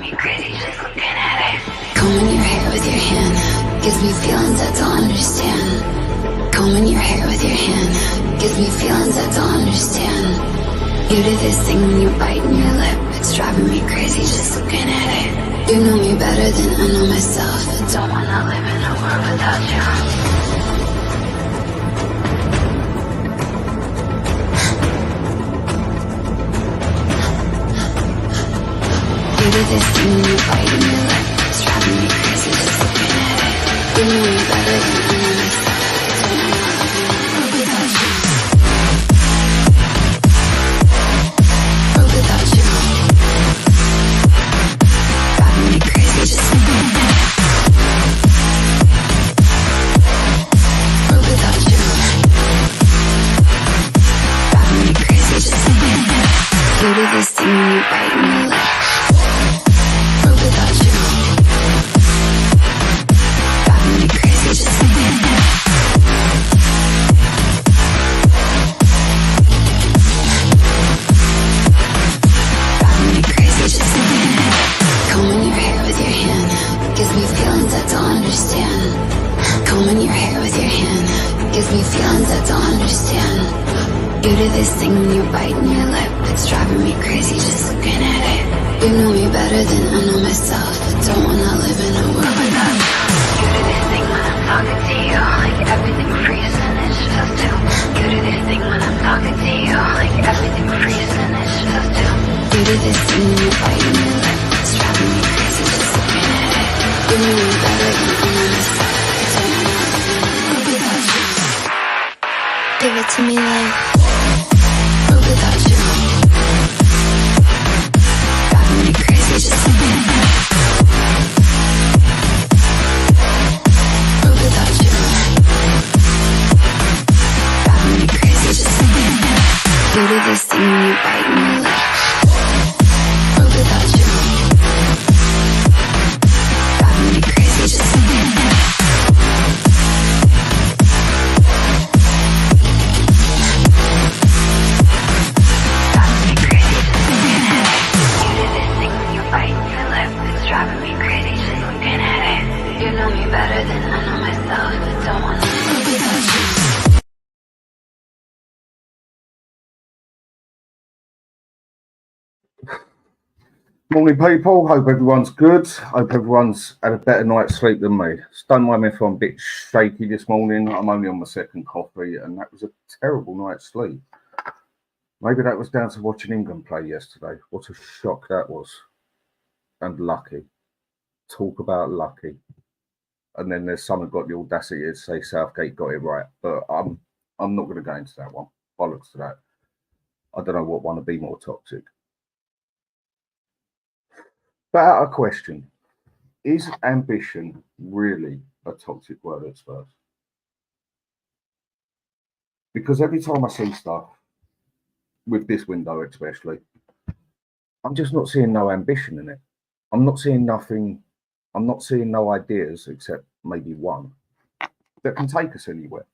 me crazy just looking at it. Combing your hair with your hand gives me feelings I don't understand. Combing your hair with your hand gives me feelings I don't understand. You do this thing when you're biting your lip. It's driving me crazy just looking at it. You know me better than I know myself. I don't wanna live in a world without you. You do this thing when you're biting your lip. It's driving me crazy just looking at it. You know me better than I know myself. I don't wanna live in a world without you. World without you. Driving me crazy just looking at it. World without you. Driving me crazy just looking at it. You do this thing when you're biting your lip. Without you, driving me crazy just looking at it. Driving me crazy just looking at it. Combing your hair with your hand gives me feelings I don't understand. Combing your hair with your hand gives me feelings I don't understand. You do this thing when you're biting your lip. It's driving me crazy just looking at it. You know me better than I know myself. I don't wanna live in a world without you. You do this thing when I'm talking to you, like everything freezes and it's just you. You do this thing when I'm talking to you, like everything freezes and it's just you. You do this thing when you're biting your lip. It's driving me crazy just looking at it. You know me better than I know myself. I don't wanna live in a world without you. Give it to me like world without you. Just looking at it. World without you. Driving me crazy just looking at it. You do this thing when you're biting your lip. World without you. Driving me crazy just looking at it. Driving me crazy just looking at it. You do this thing when you're biting your lip. It's driving me crazy just looking at it. You know me better than I know myself. I don't wanna live without you. Morning, people. Hope everyone's good. Hope everyone's had a better night's sleep than me. Don't mind me if I'm a bit shaky this morning. I'm only on my second coffee, and that was a terrible night's sleep. Maybe that was down to watching England play yesterday. What a shock that was. And lucky. Talk about lucky. And then there's someone got the audacity to say Southgate got it right. But I'm not going to go into that one. Bollocks to that. I don't know what one to be more toxic. But out of question, is ambition really a toxic word at Spurs? Because every time I see stuff, with this window especially, I'm just not seeing no ambition in it. I'm not seeing nothing. I'm not seeing no ideas except maybe one that can take us anywhere,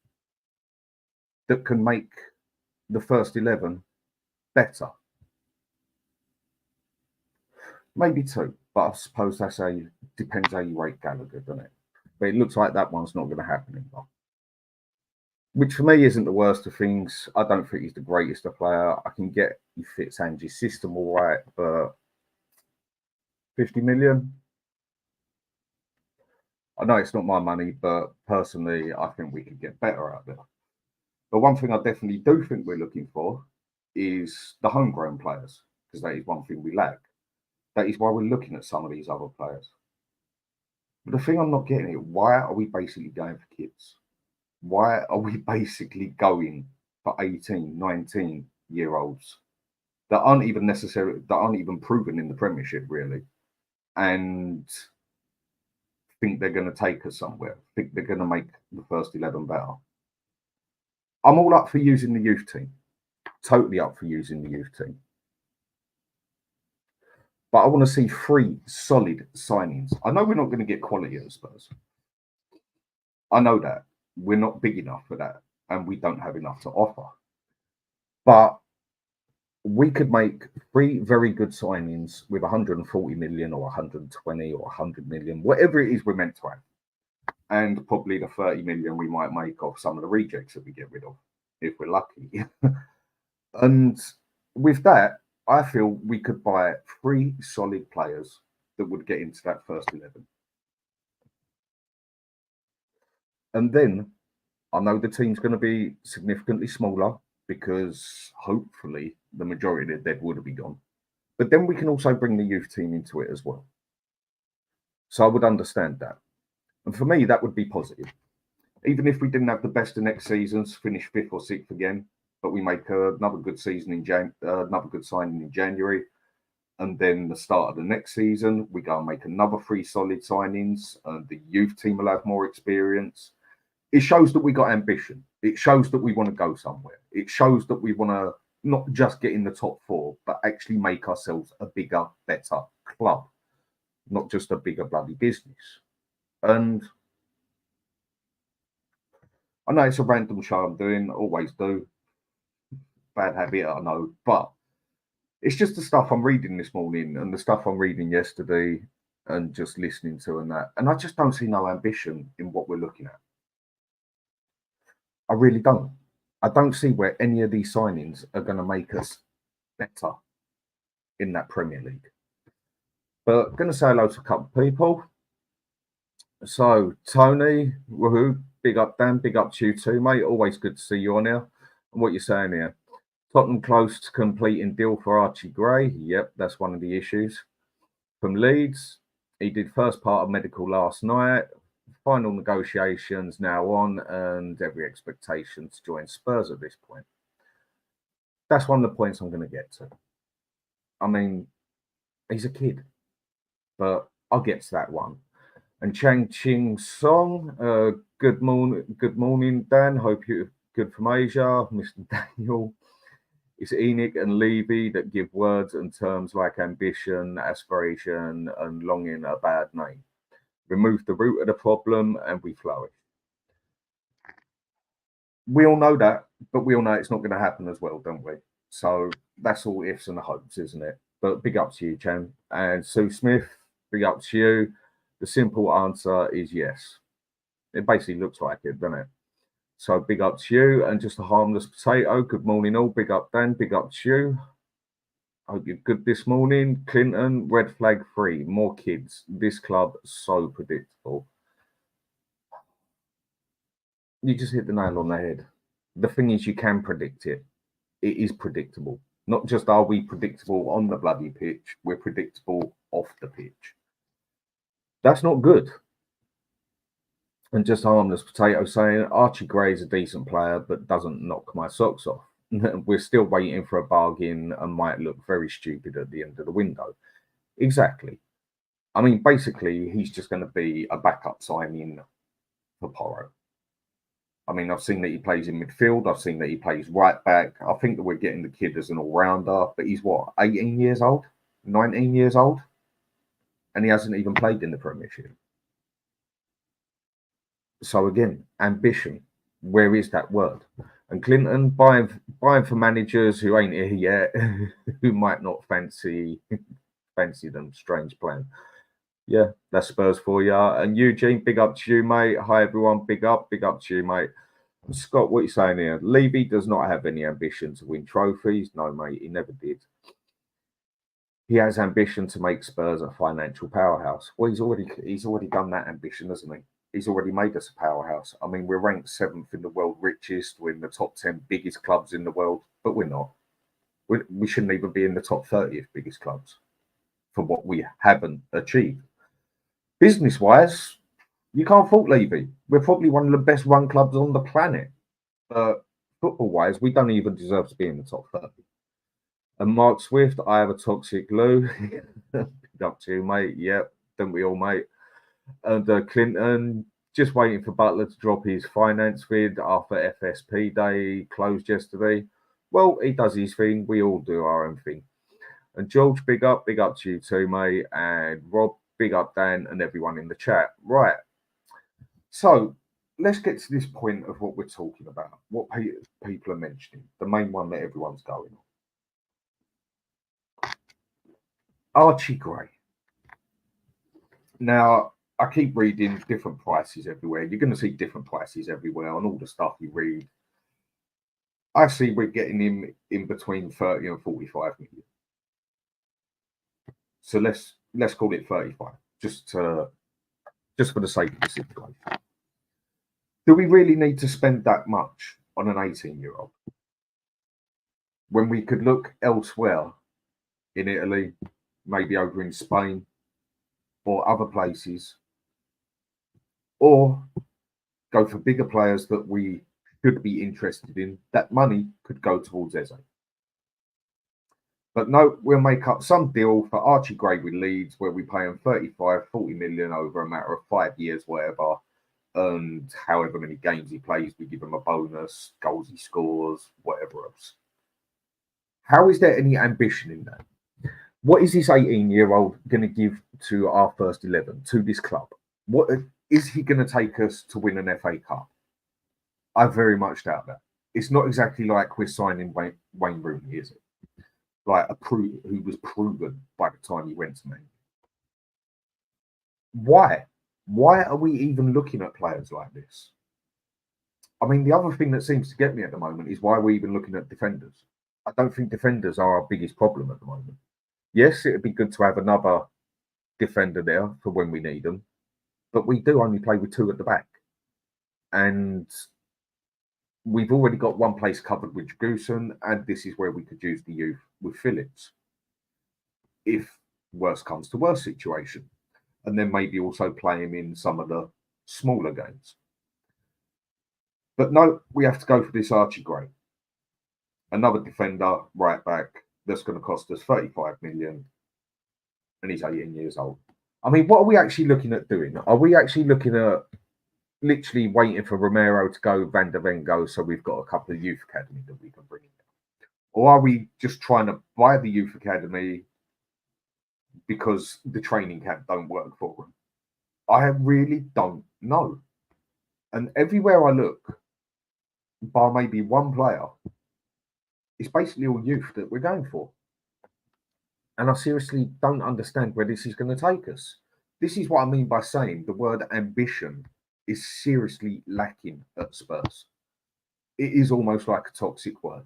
that can make the first 11 better. Maybe two, but I suppose that's depends how you rate Gallagher, doesn't it? But it looks like that one's not going to happen anymore. Which for me isn't the worst of things. I don't think he's the greatest of player. I can get he fits Ange's system all right, but 50 million? I know it's not my money, but personally, I think we could get better out there. But one thing I definitely do think we're looking for is the homegrown players, because that is one thing we lack. That is why we're looking at some of these other players. But the thing I'm not getting is, why are we basically going for kids? Why are we basically going for 18, 19-year-olds that aren't even proven in the Premiership, really, and think they're going to take us somewhere, think they're going to make the first 11 better? I'm all up for using the youth team. Totally up for using the youth team. But I want to see 3 solid signings. I know we're not going to get quality at Spurs. I know that. We're not big enough for that. And we don't have enough to offer. But we could make 3 very good signings with 140 million or 120 or 100 million, whatever it is we're meant to have. And probably the 30 million we might make off some of the rejects that we get rid of, if we're lucky. And with that, I feel we could buy 3 solid players that would get into that first 11. And then I know the team's going to be significantly smaller because hopefully the majority of the dead would be gone. But then we can also bring the youth team into it as well. So I would understand that. And for me, that would be positive. Even if we didn't have the best of next seasons, finish 5th or 6th again, but we make another good season another good signing in January, and then the start of the next season, we go and make another 3 solid signings, and the youth team will have more experience. It shows that we got ambition. It shows that we want to go somewhere. It shows that we want to not just get in the top 4, but actually make ourselves a bigger, better club, not just a bigger bloody business. And I know it's a random show I'm doing, always do. Bad habit, I know, but it's just the stuff I'm reading this morning and the stuff I'm reading yesterday and just listening to and that. And I just don't see no ambition in what we're looking at. I really don't. I don't see where any of these signings are going to make us better in that Premier League. But I'm going to say hello to a couple of people. So, Tony, woohoo, big up, Dan, big up to you too, mate. Always good to see you on here. And what you're saying here, Tottenham close to completing deal for Archie Gray. Yep, that's one of the issues. From Leeds, he did first part of medical last night. Final negotiations now on, and every expectation to join Spurs at this point. That's one of the points I'm going to get to. I mean, he's a kid, but I'll get to that one. And Chang Ching Song, good morning, Dan. Hope you're good from Asia, Mr. Daniel. It's Enoch and Levy that give words and terms like ambition, aspiration, and longing a bad name. Remove the root of the problem and we flourish. We all know that, but we all know it's not going to happen as well, don't we? So that's all ifs and hopes, isn't it? But big up to you, Chan. And Sue Smith, big up to you. The simple answer is yes. It basically looks like it, doesn't it? So big up to you. And just a harmless potato. Good morning, all. Big up, Dan. Big up to you. Hope you're good this morning. Clinton, red flag free. More kids. This club, so predictable. You just hit the nail on the head. The thing is, you can predict it. It is predictable. Not just are we predictable on the bloody pitch, we're predictable off the pitch. That's not good. And just harmless potato saying Archie Gray is a decent player, but doesn't knock my socks off. We're still waiting for a bargain and might look very stupid at the end of the window. Exactly. I mean, basically, he's just going to be a backup signing for Porro. I mean, I've seen that he plays in midfield. I've seen that he plays right back. I think that we're getting the kid as an all-rounder, but he's what, 18 years old, 19 years old? And he hasn't even played in the Premiership. So again, ambition. Where is that word? And Clinton buying for managers who ain't here yet, who might not fancy them. Strange plan. Yeah, that's Spurs for you. And Eugene, big up to you, mate. Hi everyone, big up to you, mate. And Scott, what are you saying here? Levy does not have any ambition to win trophies. No, mate, he never did. He has ambition to make Spurs a financial powerhouse. Well, he's already done that ambition, hasn't he? He's already made us a powerhouse. I mean, we're ranked 7th in the world richest. We're in the top 10 biggest clubs in the world, but we're not. We shouldn't even be in the top 30th biggest clubs for what we haven't achieved. Business-wise, you can't fault Levy. We're probably one of the best run clubs on the planet. But football-wise, we don't even deserve to be in the top 30. And Mark Swift, I have a toxic Lou. Up to you, mate. Yep, don't we all, mate? And Clinton, just waiting for Butler to drop his finance vid after FSP Day closed yesterday. Well, he does his thing. We all do our own thing. And George, big up to you too, mate. And Rob, big up Dan and everyone in the chat. Right. So let's get to this point of what we're talking about, what people are mentioning, the main one that everyone's going on. Archie Gray. Now, I keep reading different prices everywhere. You're going to see different prices everywhere on all the stuff you read. I see we're getting him in between 30 and 45 million. So let's call it 35, just for the sake of the situation. Do we really need to spend that much on an 18-year-old when we could look elsewhere in Italy, maybe over in Spain or other places, or go for bigger players that we should be interested in? That money could go towards Eze. But no, we'll make up some deal for Archie Gray with Leeds where we pay him 35, 40 million over a matter of 5 years, whatever. And however many games he plays, we give him a bonus, goals he scores, whatever else. How is there any ambition in that? What is this 18-year-old going to give to our first 11, to this club? What is he going to take us to win an FA Cup? I very much doubt that. It's not exactly like we're signing Wayne Rooney, is it? Like who was proven by the time he went to Man. Why? Why are we even looking at players like this? I mean, the other thing that seems to get me at the moment is why we're even looking at defenders. I don't think defenders are our biggest problem at the moment. Yes, it would be good to have another defender there for when we need them, but we do only play with two at the back. And we've already got one place covered with Jaguson, and this is where we could use the youth with Phillips, if worse comes to worse situation. And then maybe also play him in some of the smaller games. But no, we have to go for this Archie Gray. Another defender, right back, that's going to cost us 35 million. And he's 18 years old. I mean, what are we actually looking at doing? Are we actually looking at literally waiting for Romero to go, Van der Ven go, so we've got a couple of youth academy that we can bring in? Or are we just trying to buy the youth academy because the training camp don't work for them? I really don't know. And everywhere I look, bar maybe one player, it's basically all youth that we're going for. And I seriously don't understand where this is going to take us. This is what I mean by saying the word ambition is seriously lacking at Spurs. It is almost like a toxic word.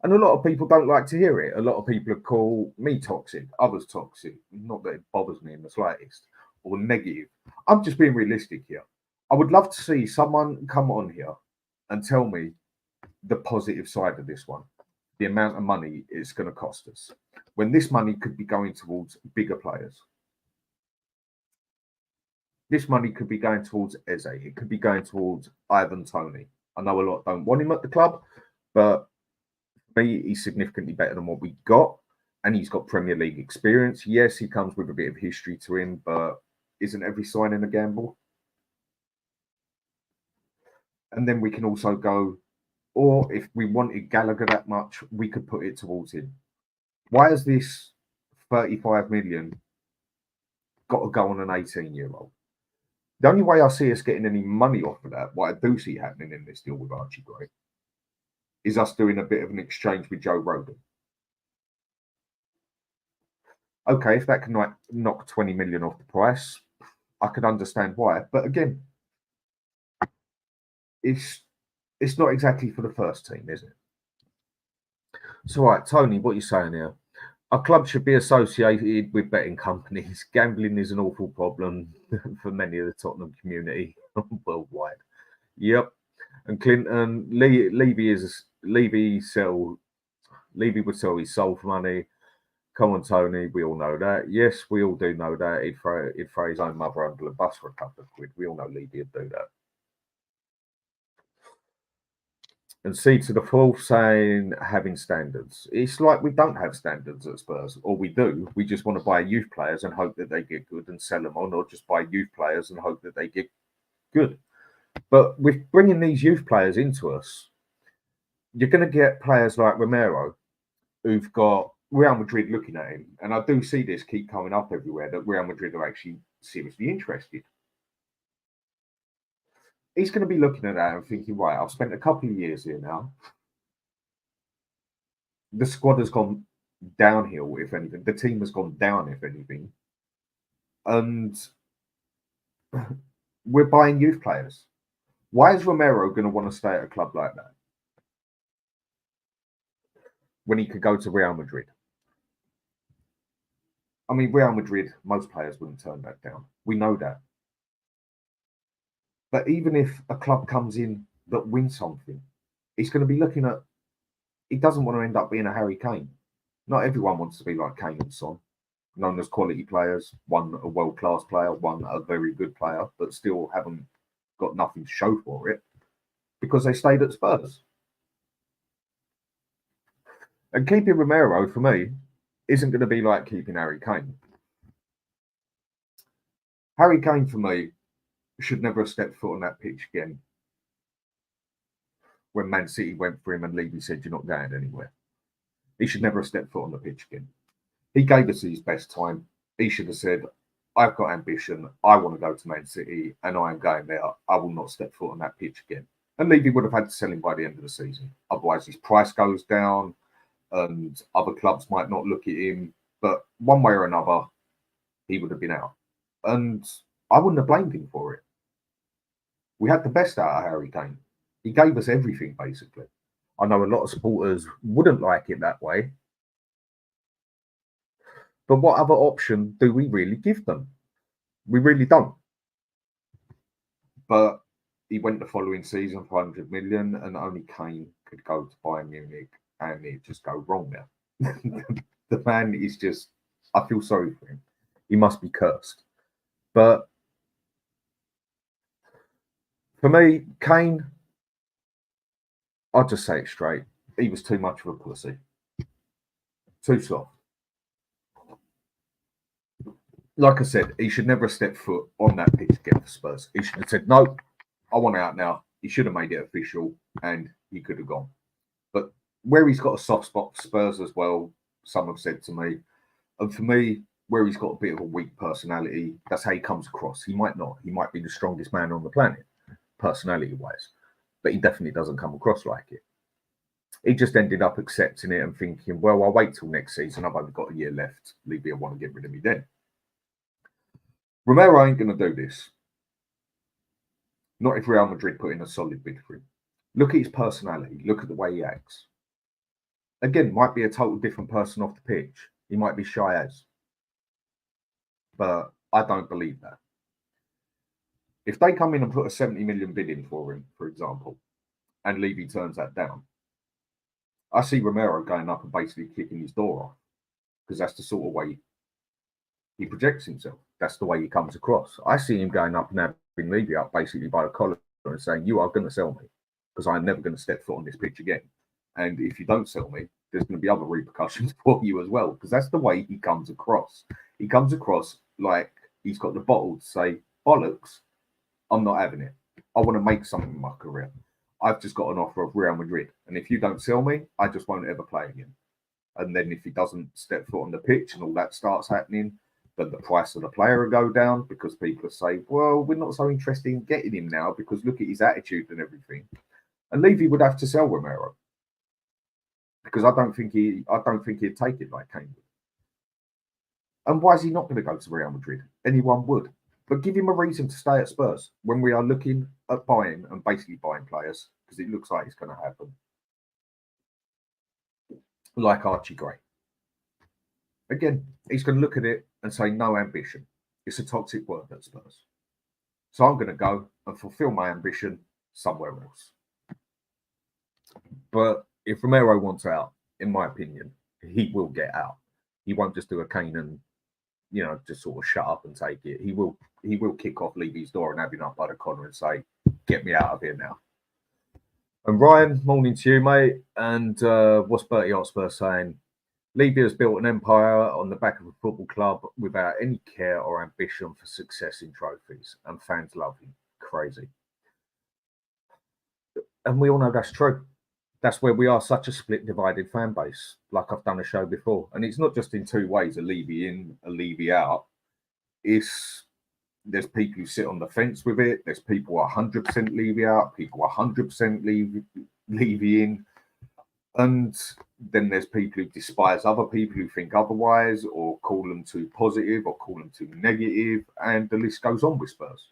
And a lot of people don't like to hear it. A lot of people call me toxic, others toxic. Not that it bothers me in the slightest, or negative. I'm just being realistic here. I would love to see someone come on here and tell me the positive side of this one, the amount of money it's going to cost us, when this money could be going towards bigger players. This money could be going towards Eze. It could be going towards Ivan Toney. I know a lot don't want him at the club, but he's significantly better than what we got, and he's got Premier League experience. Yes, he comes with a bit of history to him, but isn't every signing a gamble? And then we can also go, or if we wanted Gallagher that much, we could put it towards him. Why has this 35 million got to go on an 18-year-old? The only way I see us getting any money off of that, what I do see happening in this deal with Archie Gray, is us doing a bit of an exchange with Joe Rogan. Okay, if that can knock 20 million off the price, I could understand why. But again, it's not exactly for the first team, is it? So, right, Tony, what are you saying here? Our club should be associated with betting companies. Gambling is an awful problem for many of the Tottenham community worldwide. Yep. And Clinton, Levy would sell his soul for money. Come on, Tony, we all know that. Yes, we all do know that. He'd throw his own mother under the bus for a couple of quid. We all know Levy would do that. And C to the fourth saying having standards. It's like we don't have standards at Spurs, or we do. We just want to buy youth players and hope that they get good and sell them on, or just buy youth players and hope that they get good. But with bringing these youth players into us, you're going to get players like Romero, who've got Real Madrid looking at him. And I do see this keep coming up everywhere, that Real Madrid are actually seriously interested. He's going to be looking at that and thinking, right, I've spent a couple of years here now. The squad has gone downhill, if anything. The team has gone down, if anything. And we're buying youth players. Why is Romero going to want to stay at a club like that when he could go to Real Madrid? I mean, Real Madrid, most players wouldn't turn that down. We know that. But even if a club comes in that wins something, he's going to be looking at, he doesn't want to end up being a Harry Kane. Not everyone wants to be like Kane and Son, known as quality players, one a world-class player, one a very good player, but still haven't got nothing to show for it because they stayed at Spurs. And keeping Romero, for me, isn't going to be like keeping Harry Kane. Harry Kane, for me, should never have stepped foot on that pitch again when Man City went for him and Levy said, "You're not going anywhere." He should never have stepped foot on the pitch again. He gave us his best time. He should have said, "I've got ambition. I want to go to Man City and I am going there. I will not step foot on that pitch again." And Levy would have had to sell him by the end of the season. Otherwise, his price goes down and other clubs might not look at him. But one way or another, he would have been out. And I wouldn't have blamed him for it. We had the best out of Harry Kane. He gave us everything, basically. I know a lot of supporters wouldn't like it that way. But what other option do we really give them? We really don't. But he went the following season for 100 million and only Kane could go to Bayern Munich and it just go wrong there. The man is just, I feel sorry for him. He must be cursed. But for me, Kane, I'll just say it straight. He was too much of a pussy. Too soft. Like I said, he should never have stepped foot on that pitch to get for Spurs. He should have said, "No, I want out now." He should have made it official and he could have gone. But where he's got a soft spot for Spurs as well, some have said to me, and for me, where he's got a bit of a weak personality, that's how he comes across. He might not. He might be the strongest man on the planet, personality-wise, but he definitely doesn't come across like it. He just ended up accepting it and thinking, well, I'll wait till next season. I've only got a year left. Levy will want to get rid of me then. Romero ain't going to do this. Not if Real Madrid put in a solid bid for him. Look at his personality. Look at the way he acts. Again, might be a total different person off the pitch. He might be shy as. But I don't believe that. If they come in and put a 70 million bid in for him, for example, and Levy turns that down, I see Romero going up and basically kicking his door off because that's the sort of way he projects himself. That's the way he comes across. I see him going up and having Levy up basically by the collar and saying, "You are going to sell me because I'm never going to step foot on this pitch again. And if you don't sell me, there's going to be other repercussions for you as well." Because that's the way he comes across. He comes across like he's got the bottle to say, "Bollocks, I'm not having it. I want to make something in my career. I've just got an offer of Real Madrid. And if you don't sell me, I just won't ever play again." And then if he doesn't step foot on the pitch and all that starts happening, then the price of the player will go down because people say, "Well, we're not so interested in getting him now because look at his attitude and everything." And Levy would have to sell Romero because I don't think he'd take it like Kane would. And why is he not going to go to Real Madrid? Anyone would. But give him a reason to stay at Spurs when we are looking at buying and basically buying players, because it looks like it's going to happen. Like Archie Gray. Again, he's going to look at it and say, "No ambition." It's a toxic word at Spurs. So I'm going to go and fulfill my ambition somewhere else. But if Romero wants out, in my opinion, he will get out. He won't just do a Kane and, just sort of shut up and take it. He will kick off Levy's door and have him up by the corner and say, "Get me out of here now." And Ryan, morning to you, mate. And what's Bertie Hotspur saying? Levy has built an empire on the back of a football club without any care or ambition for success in trophies, and fans love him. Crazy. And we all know that's true. That's where we are such a split, divided fan base, like I've done a show before. And it's not just in two ways, a Levy in, a Levy out. There's people who sit on the fence with it. There's people 100% Levy out, people 100% Levy in. And then there's people who despise other people who think otherwise, or call them too positive, or call them too negative, and the list goes on with Spurs.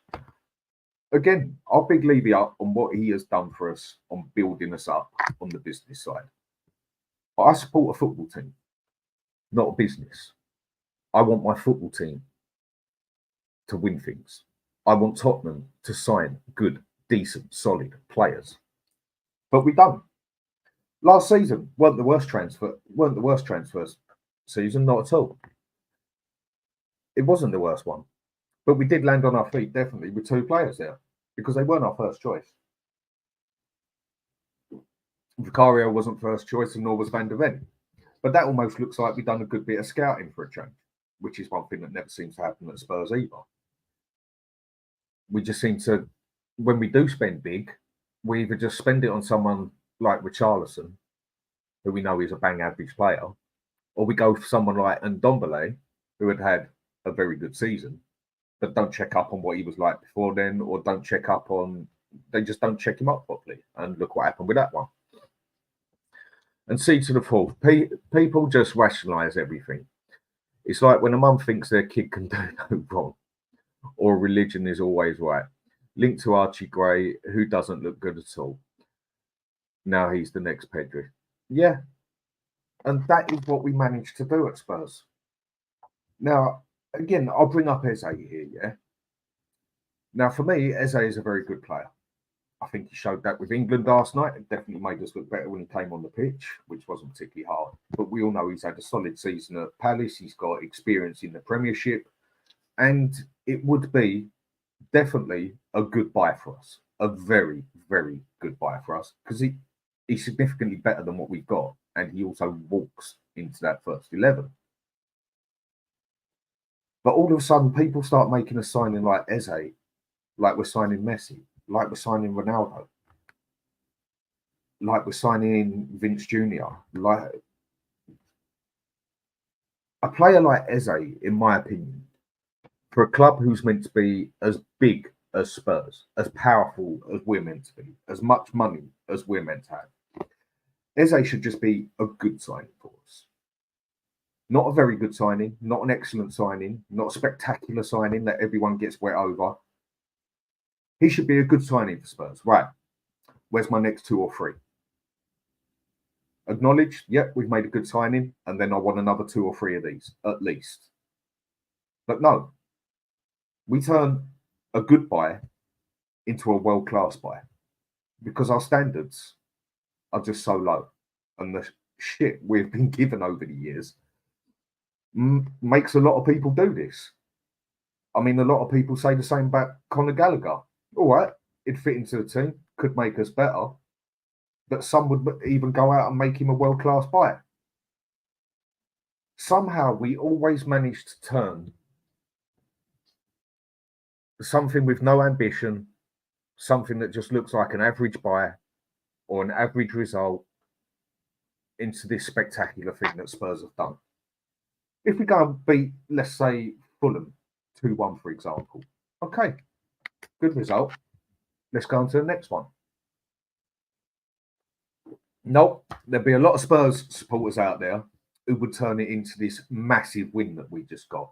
Again, I'll big Levy up on what he has done for us on building us up on the business side. But I support a football team, not a business. I want my football team to win things. I want Tottenham to sign good, decent, solid players. But we don't. Last season weren't the worst transfers season, not at all. It wasn't the worst one. But we did land on our feet, definitely, with 2 players there, because they weren't our first choice. Vicario wasn't first choice, and nor was Van der Ven. But that almost looks like we've done a good bit of scouting for a change, which is one thing that never seems to happen at Spurs either. We just seem to, when we do spend big, we either just spend it on someone like Richarlison, who we know is a bang average player, or we go for someone like Ndombele, who had a very good season, but don't check up on what he was like before then, or they just don't check him up properly. And look what happened with that one. And see to the fourth, people just rationalise everything. It's like when a mum thinks their kid can do no wrong, or religion is always right. Linked to Archie Gray, who doesn't look good at all. Now he's the next Pedri. Yeah. And that is what we managed to do at Spurs. Now, again, I'll bring up Eze here, yeah? Now, for me, Eze is a very good player. I think he showed that with England last night. It definitely made us look better when he came on the pitch, which wasn't particularly hard. But we all know he's had a solid season at Palace. He's got experience in the Premiership. And it would be definitely a good buy for us. A very, very good buy for us. Because he's significantly better than what we've got. And he also walks into that first 11. But all of a sudden, people start making a signing like Eze, like we're signing Messi, like we're signing Ronaldo, like we're signing Vince Jr. Like a player like Eze, in my opinion, for a club who's meant to be as big as Spurs, as powerful as we're meant to be, as much money as we're meant to have, Eze should just be a good signing for us. Not a very good signing, not an excellent signing, not a spectacular signing that everyone gets wet over. He should be a good signing for Spurs. Right. Where's my next 2 or 3? Acknowledge, yep, we've made a good signing, and then I want another 2 or 3 of these, at least. But no. We turn a good buy into a world-class buy because our standards are just so low. And the shit we've been given over the years makes a lot of people do this. I mean, a lot of people say the same about Conor Gallagher. All right, it'd fit into the team, could make us better, but some would even go out and make him a world-class buy. Somehow we always manage to turn something with no ambition, something that just looks like an average buy or an average result, into this spectacular thing that Spurs have done. If we go and beat, let's say, Fulham 2-1, for example, okay, good result. Let's go on to the next one. Nope, there'd be a lot of Spurs supporters out there who would turn it into this massive win that we just got.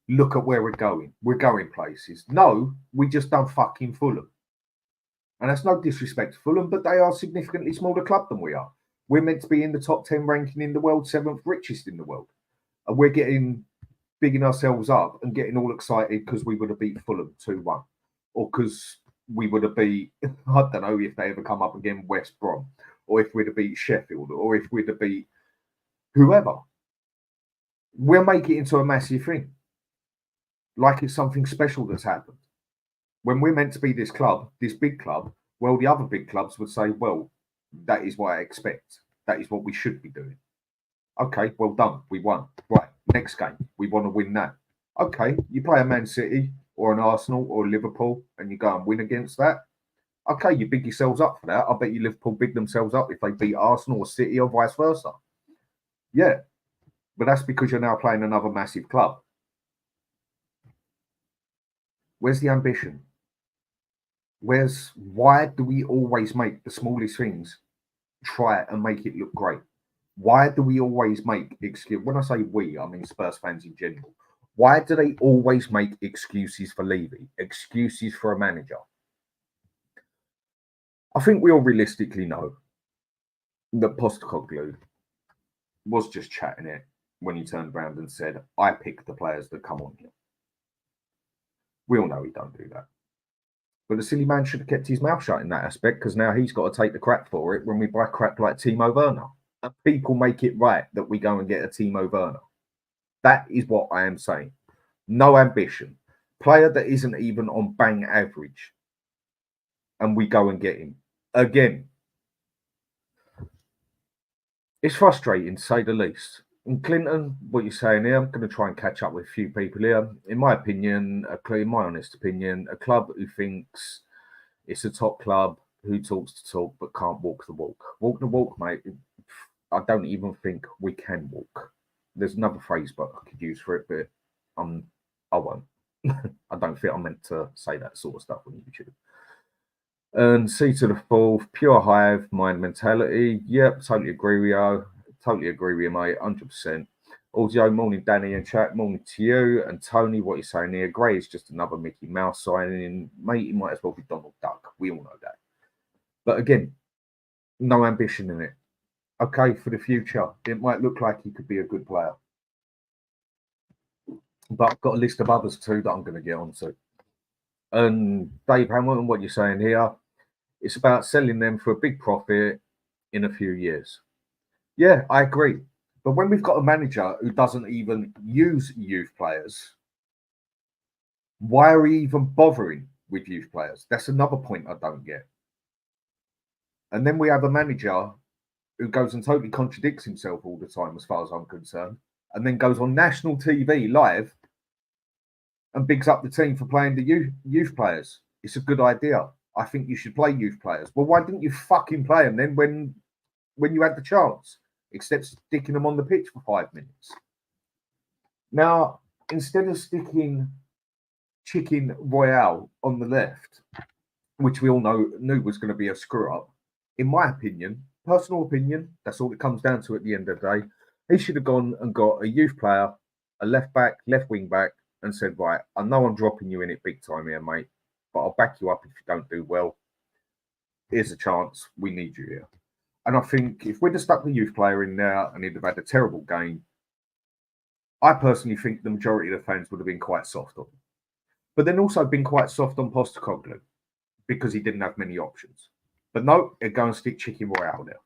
Look at where we're going. We're going places. No, we just done fucking Fulham. And that's no disrespect to Fulham, but they are a significantly smaller club than we are. We're meant to be in the top 10 ranking in the world, 7th richest in the world. And we're bigging ourselves up and getting all excited because we would have beat Fulham 2-1. Or because we would have beat, I don't know if they ever come up again, West Brom. Or if we'd have beat Sheffield. Or if we'd have beat whoever. We'll make it into a massive thing. Like it's something special that's happened. When we're meant to be this club, this big club, well, the other big clubs would say, well, that is what I expect. That is what we should be doing. Okay, well done. We won. Right, next game. We want to win that. Okay, you play a Man City or an Arsenal or a Liverpool and you go and win against that. Okay, you big yourselves up for that. I bet you Liverpool big themselves up if they beat Arsenal or City or vice versa. Yeah, but that's because you're now playing another massive club. Where's the ambition? Why do we always make the smallest things try and make it look great? Why do we always make excuse? When I say we, I mean Spurs fans in general. Why do they always make excuses for leaving? Excuses for a manager? I think we all realistically know that Postecoglou was just chatting it when he turned around and said, I pick the players that come on here. We all know he don't do that. But the silly man should have kept his mouth shut in that aspect, because now he's got to take the crap for it when we buy crap like Timo Werner. And people make it right that we go and get a Timo Werner. That is what I am saying. No ambition. Player that isn't even on bang average. And we go and get him. Again. It's frustrating, to say the least. And Clinton, what you're saying here, I'm going to try and catch up with a few people here. In my opinion, in my honest opinion, a club who thinks it's a top club, who talks the talk but can't walk the walk. Walk the walk, mate. I don't even think we can walk. There's another phrase but I could use for it, but I won't. I don't think I'm meant to say that sort of stuff on YouTube. And C to the fourth, pure hive mind mentality. Yep, totally agree with you. Totally agree with you, mate. 100%. Audio, morning, Danny and chat. Morning to you. And Tony, what you're saying here? Gray is just another Mickey Mouse signing. Mate, he might as well be Donald Duck. We all know that. But again, no ambition in it. Okay, for the future, it might look like he could be a good player. But I've got a list of others too that I'm going to get onto. And Dave Hamilton, what you're saying here, it's about selling them for a big profit in a few years. Yeah, I agree. But when we've got a manager who doesn't even use youth players, why are we even bothering with youth players? That's another point I don't get. And then we have a manager who goes and totally contradicts himself all the time, as far as I'm concerned, and then goes on national TV live and bigs up the team for playing the youth players. It's a good idea. I think you should play youth players. Well, why didn't you fucking play them then when you had the chance, except sticking them on the pitch for 5 minutes? Now, instead of sticking Chicken Royale on the left, which we all knew was going to be a screw up, in my opinion, personal opinion, that's all it comes down to at the end of the day, he should have gone and got a youth player, a left back, left wing back, and said, right, I know I'm dropping you in it big time here, mate, but I'll back you up if you don't do well. Here's a chance. We need you here. And I think if we'd have stuck the youth player in there and he'd have had a terrible game, I personally think the majority of the fans would have been quite soft on him. But then also been quite soft on Postecoglou because he didn't have many options. But no, he'd go and stick Chicken Royale there.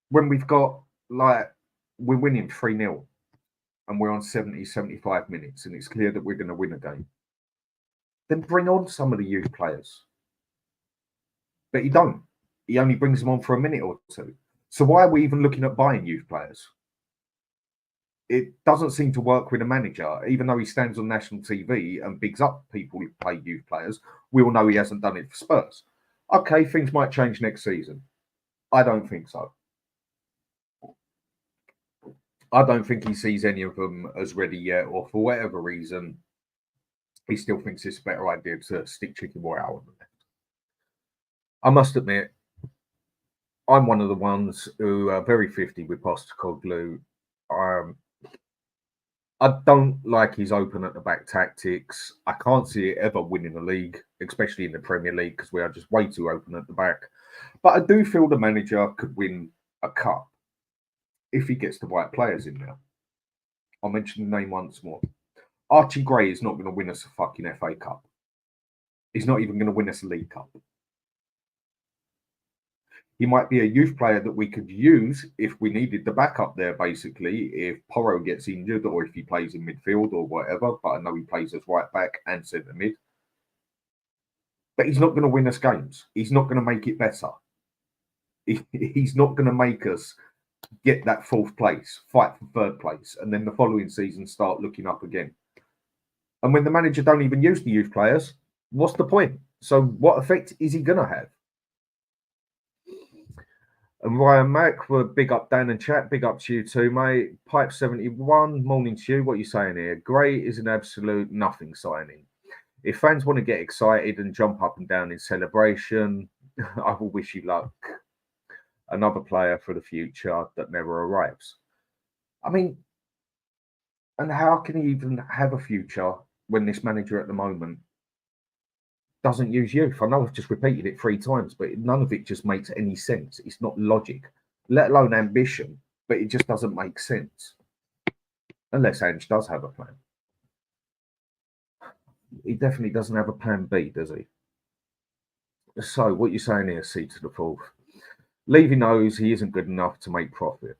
When we've got, like, we're winning 3-0 and we're on 70, 75 minutes and it's clear that we're going to win a game, then bring on some of the youth players. But he don't. He only brings them on for a minute or two. So why are we even looking at buying youth players? It doesn't seem to work with a manager, even though he stands on national TV and bigs up people who play youth players. We all know he hasn't done it for Spurs. Okay, things might change next season. I don't think so. I don't think he sees any of them as ready yet, or for whatever reason, he still thinks it's a better idea to stick Chicken Royale on the left. I must admit, I'm one of the ones who are very 50 with Postecoglou. I don't like his open at the back tactics. I can't see it ever winning a league, especially in the Premier League, because we are just way too open at the back. But I do feel the manager could win a cup if he gets the right players in there. I'll mention the name once more. Archie Gray is not going to win us a fucking FA Cup. He's not even going to win us a League Cup. He might be a youth player that we could use if we needed the backup there, basically, if Porro gets injured or if he plays in midfield or whatever. But I know he plays as right back and centre mid. But he's not going to win us games. He's not going to make it better. He's not going to make us get that fourth place, fight for third place, and then the following season start looking up again. And when the manager don't even use the youth players, what's the point? So what effect is he going to have? And Ryan Mack, big up Dan and chat. Big up to you too, mate. Pipe 71, morning to you. What are you saying here? Gray is an absolute nothing signing. If fans want to get excited and jump up and down in celebration, I will wish you luck. Another player for the future that never arrives. I mean, and how can he even have a future when this manager at the moment doesn't use youth? I know I've just repeated it 3 times, but none of it just makes any sense. It's not logic, let alone ambition, but it just doesn't make sense. Unless Ange does have a plan. He definitely doesn't have a plan B, does he? So what you're saying here, C to the fourth. Levy knows he isn't good enough to make profit.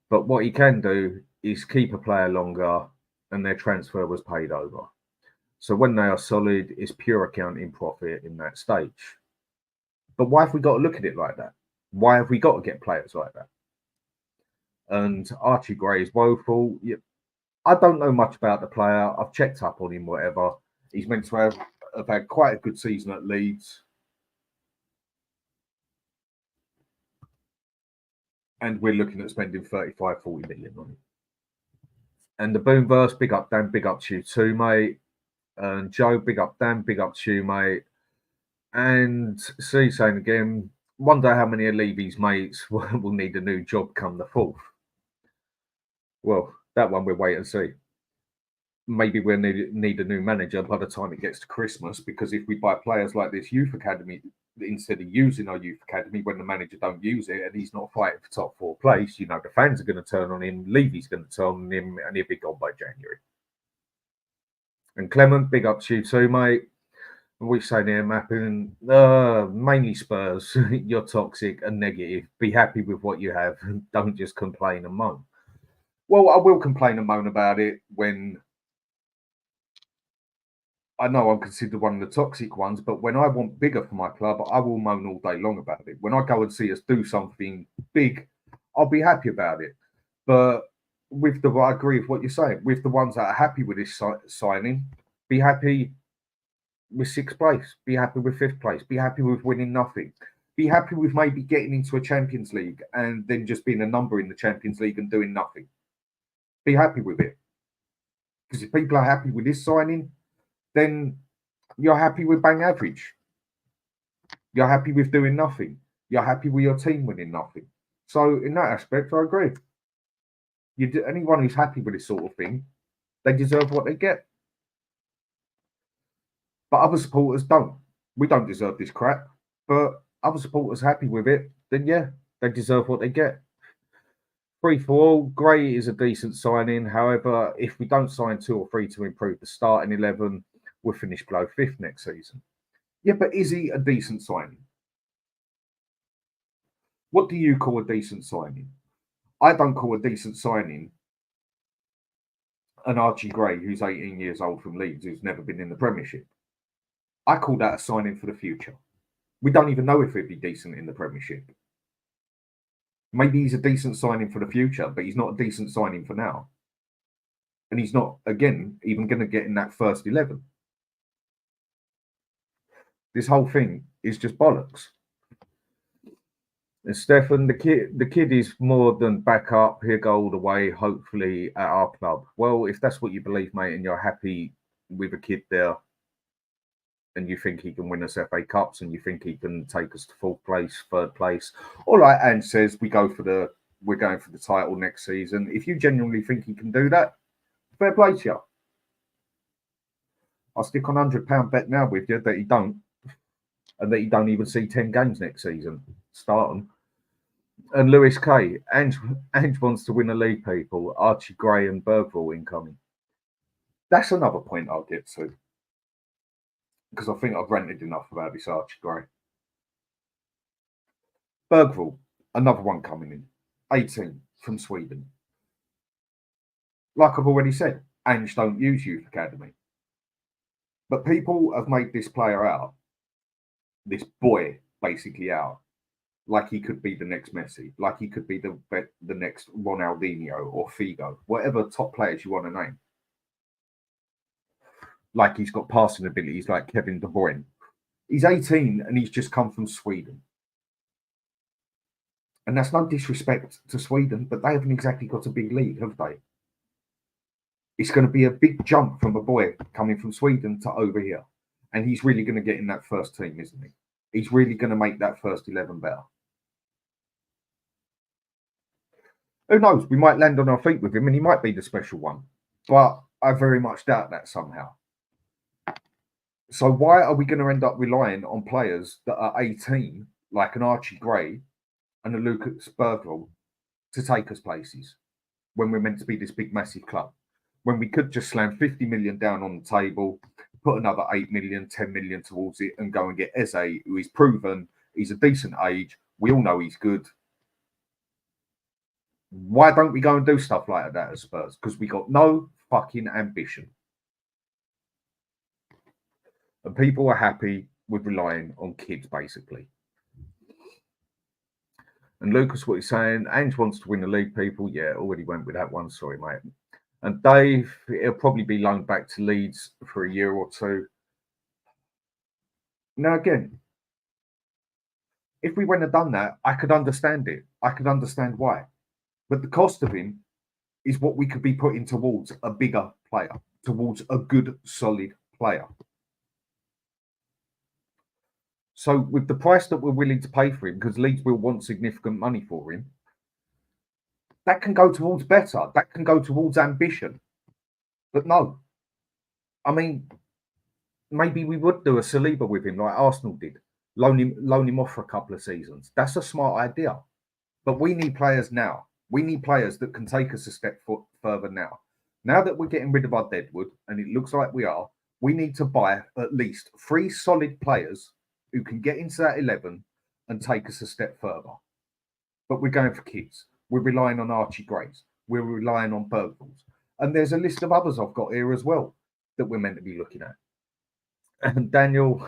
But what he can do is keep a player longer and their transfer was paid over. So when they are solid, it's pure accounting profit in that stage. But why have we got to look at it like that? Why have we got to get players like that? And Archie Gray is woeful. I don't know much about the player. I've checked up on him, whatever. He's meant to have had quite a good season at Leeds. And we're looking at spending 35, 40 million on it. And the Boomverse, big up Dan, big up to you too, mate. And Joe, big up Dan, big up to you, mate. And C saying again, wonder how many of Levy's mates will need a new job come the 4th. Well, that one we'll wait and see. Maybe we'll need a new manager by the time it gets to Christmas, because if we buy players like this youth academy, instead of using our youth academy when the manager don't use it and he's not fighting for top 4 place, the fans are going to turn on him, Levy's going to turn on him, and he'll be gone by January. And Clement, big up to you too, mate. We're saying here, mapping, mainly Spurs, you're toxic and negative. Be happy with what you have. Don't just complain and moan. Well, I will complain and moan about it when I know I'm considered one of the toxic ones, but when I want bigger for my club, I will moan all day long about it. When I go and see us do something big, I'll be happy about it. But I agree with what you're saying. With the ones that are happy with this signing, be happy with 6th place, be happy with 5th place, be happy with winning nothing, be happy with maybe getting into a Champions League and then just being a number in the Champions League and doing nothing. Be happy with it. Because if people are happy with this signing, then you're happy with bang average. You're happy with doing nothing. You're happy with your team winning nothing. So in that aspect, I agree. Anyone who's happy with this sort of thing, they deserve what they get. But other supporters don't. We don't deserve this crap. But other supporters happy with it, then yeah, they deserve what they get. Free for all, Gray is a decent signing. However, if we don't sign 2 or 3 to improve the starting 11, we'll finish below 5th next season. Yeah, but is he a decent signing? What do you call a decent signing? I don't call a decent signing an Archie Gray who's 18 years old from Leeds, who's never been in the Premiership. I call that a signing for the future. We don't even know if he'd be decent in the Premiership. Maybe he's a decent signing for the future, but he's not a decent signing for now. And he's not, again, even going to get in that first 11. This whole thing is just bollocks. And Stefan, the kid is more than back up. He'll go all the way, hopefully, at our club. Well, if that's what you believe, mate, and you're happy with a kid there, and you think he can win us FA Cups, and you think he can take us to 4th place, 3rd place, all right, Ange says we're going for the title next season. If you genuinely think he can do that, fair play to you. I'll stick on £100 bet now with you that he don't, and that he don't even see 10 games next season. Start them. And Lewis K. Ange wants to win a league, people. Archie Gray and Bergville incoming. That's another point I'll get to, because I think I've ranted enough about this Archie Gray. Bergville, another one coming in. 18 from Sweden. Like I've already said, Ange don't use youth academy. But people have made this player out, this boy basically out, like he could be the next Messi, like he could be the next Ronaldinho or Figo, whatever top players you want to name. Like he's got passing abilities like Kevin De Bruyne. He's 18 and he's just come from Sweden. And that's no disrespect to Sweden, but they haven't exactly got a big league, have they? It's going to be a big jump from a boy coming from Sweden to over here. And he's really going to get in that first team, isn't he? He's really going to make that first 11 better. Who knows? We might land on our feet with him and he might be the special one. But I very much doubt that somehow. So why are we going to end up relying on players that are 18, like an Archie Gray and a Lucas Bergvall, to take us places when we're meant to be this big, massive club? When we could just slam 50 million down on the table, put another 8 million, 10 million towards it and go and get Eze, who is proven, he's a decent age. We all know he's good. Why don't we go and do stuff like that at Spurs? Because we got no fucking ambition. And people are happy with relying on kids, basically. And Lucas, what he's saying, Ange wants to win the league, people. Yeah, already went with that one. Sorry, mate. And Dave, it'll probably be loaned back to Leeds for a year or two. Now, again, if we went and done that, I could understand it. I could understand why. But the cost of him is what we could be putting towards a bigger player, towards a good, solid player. So with the price that we're willing to pay for him, because Leeds will want significant money for him, that can go towards better. That can go towards ambition. But no. I mean, maybe we would do a Saliba with him like Arsenal did. Loan him off for a couple of seasons. That's a smart idea. But we need players now. We need players that can take us a step further now. Now that we're getting rid of our deadwood, and it looks like we are, we need to buy at least 3 solid players who can get into that 11 and take us a step further. But we're going for kids. We're relying on Archie Grays. We're relying on Bergvalls. And there's a list of others I've got here as well that we're meant to be looking at. And Daniel,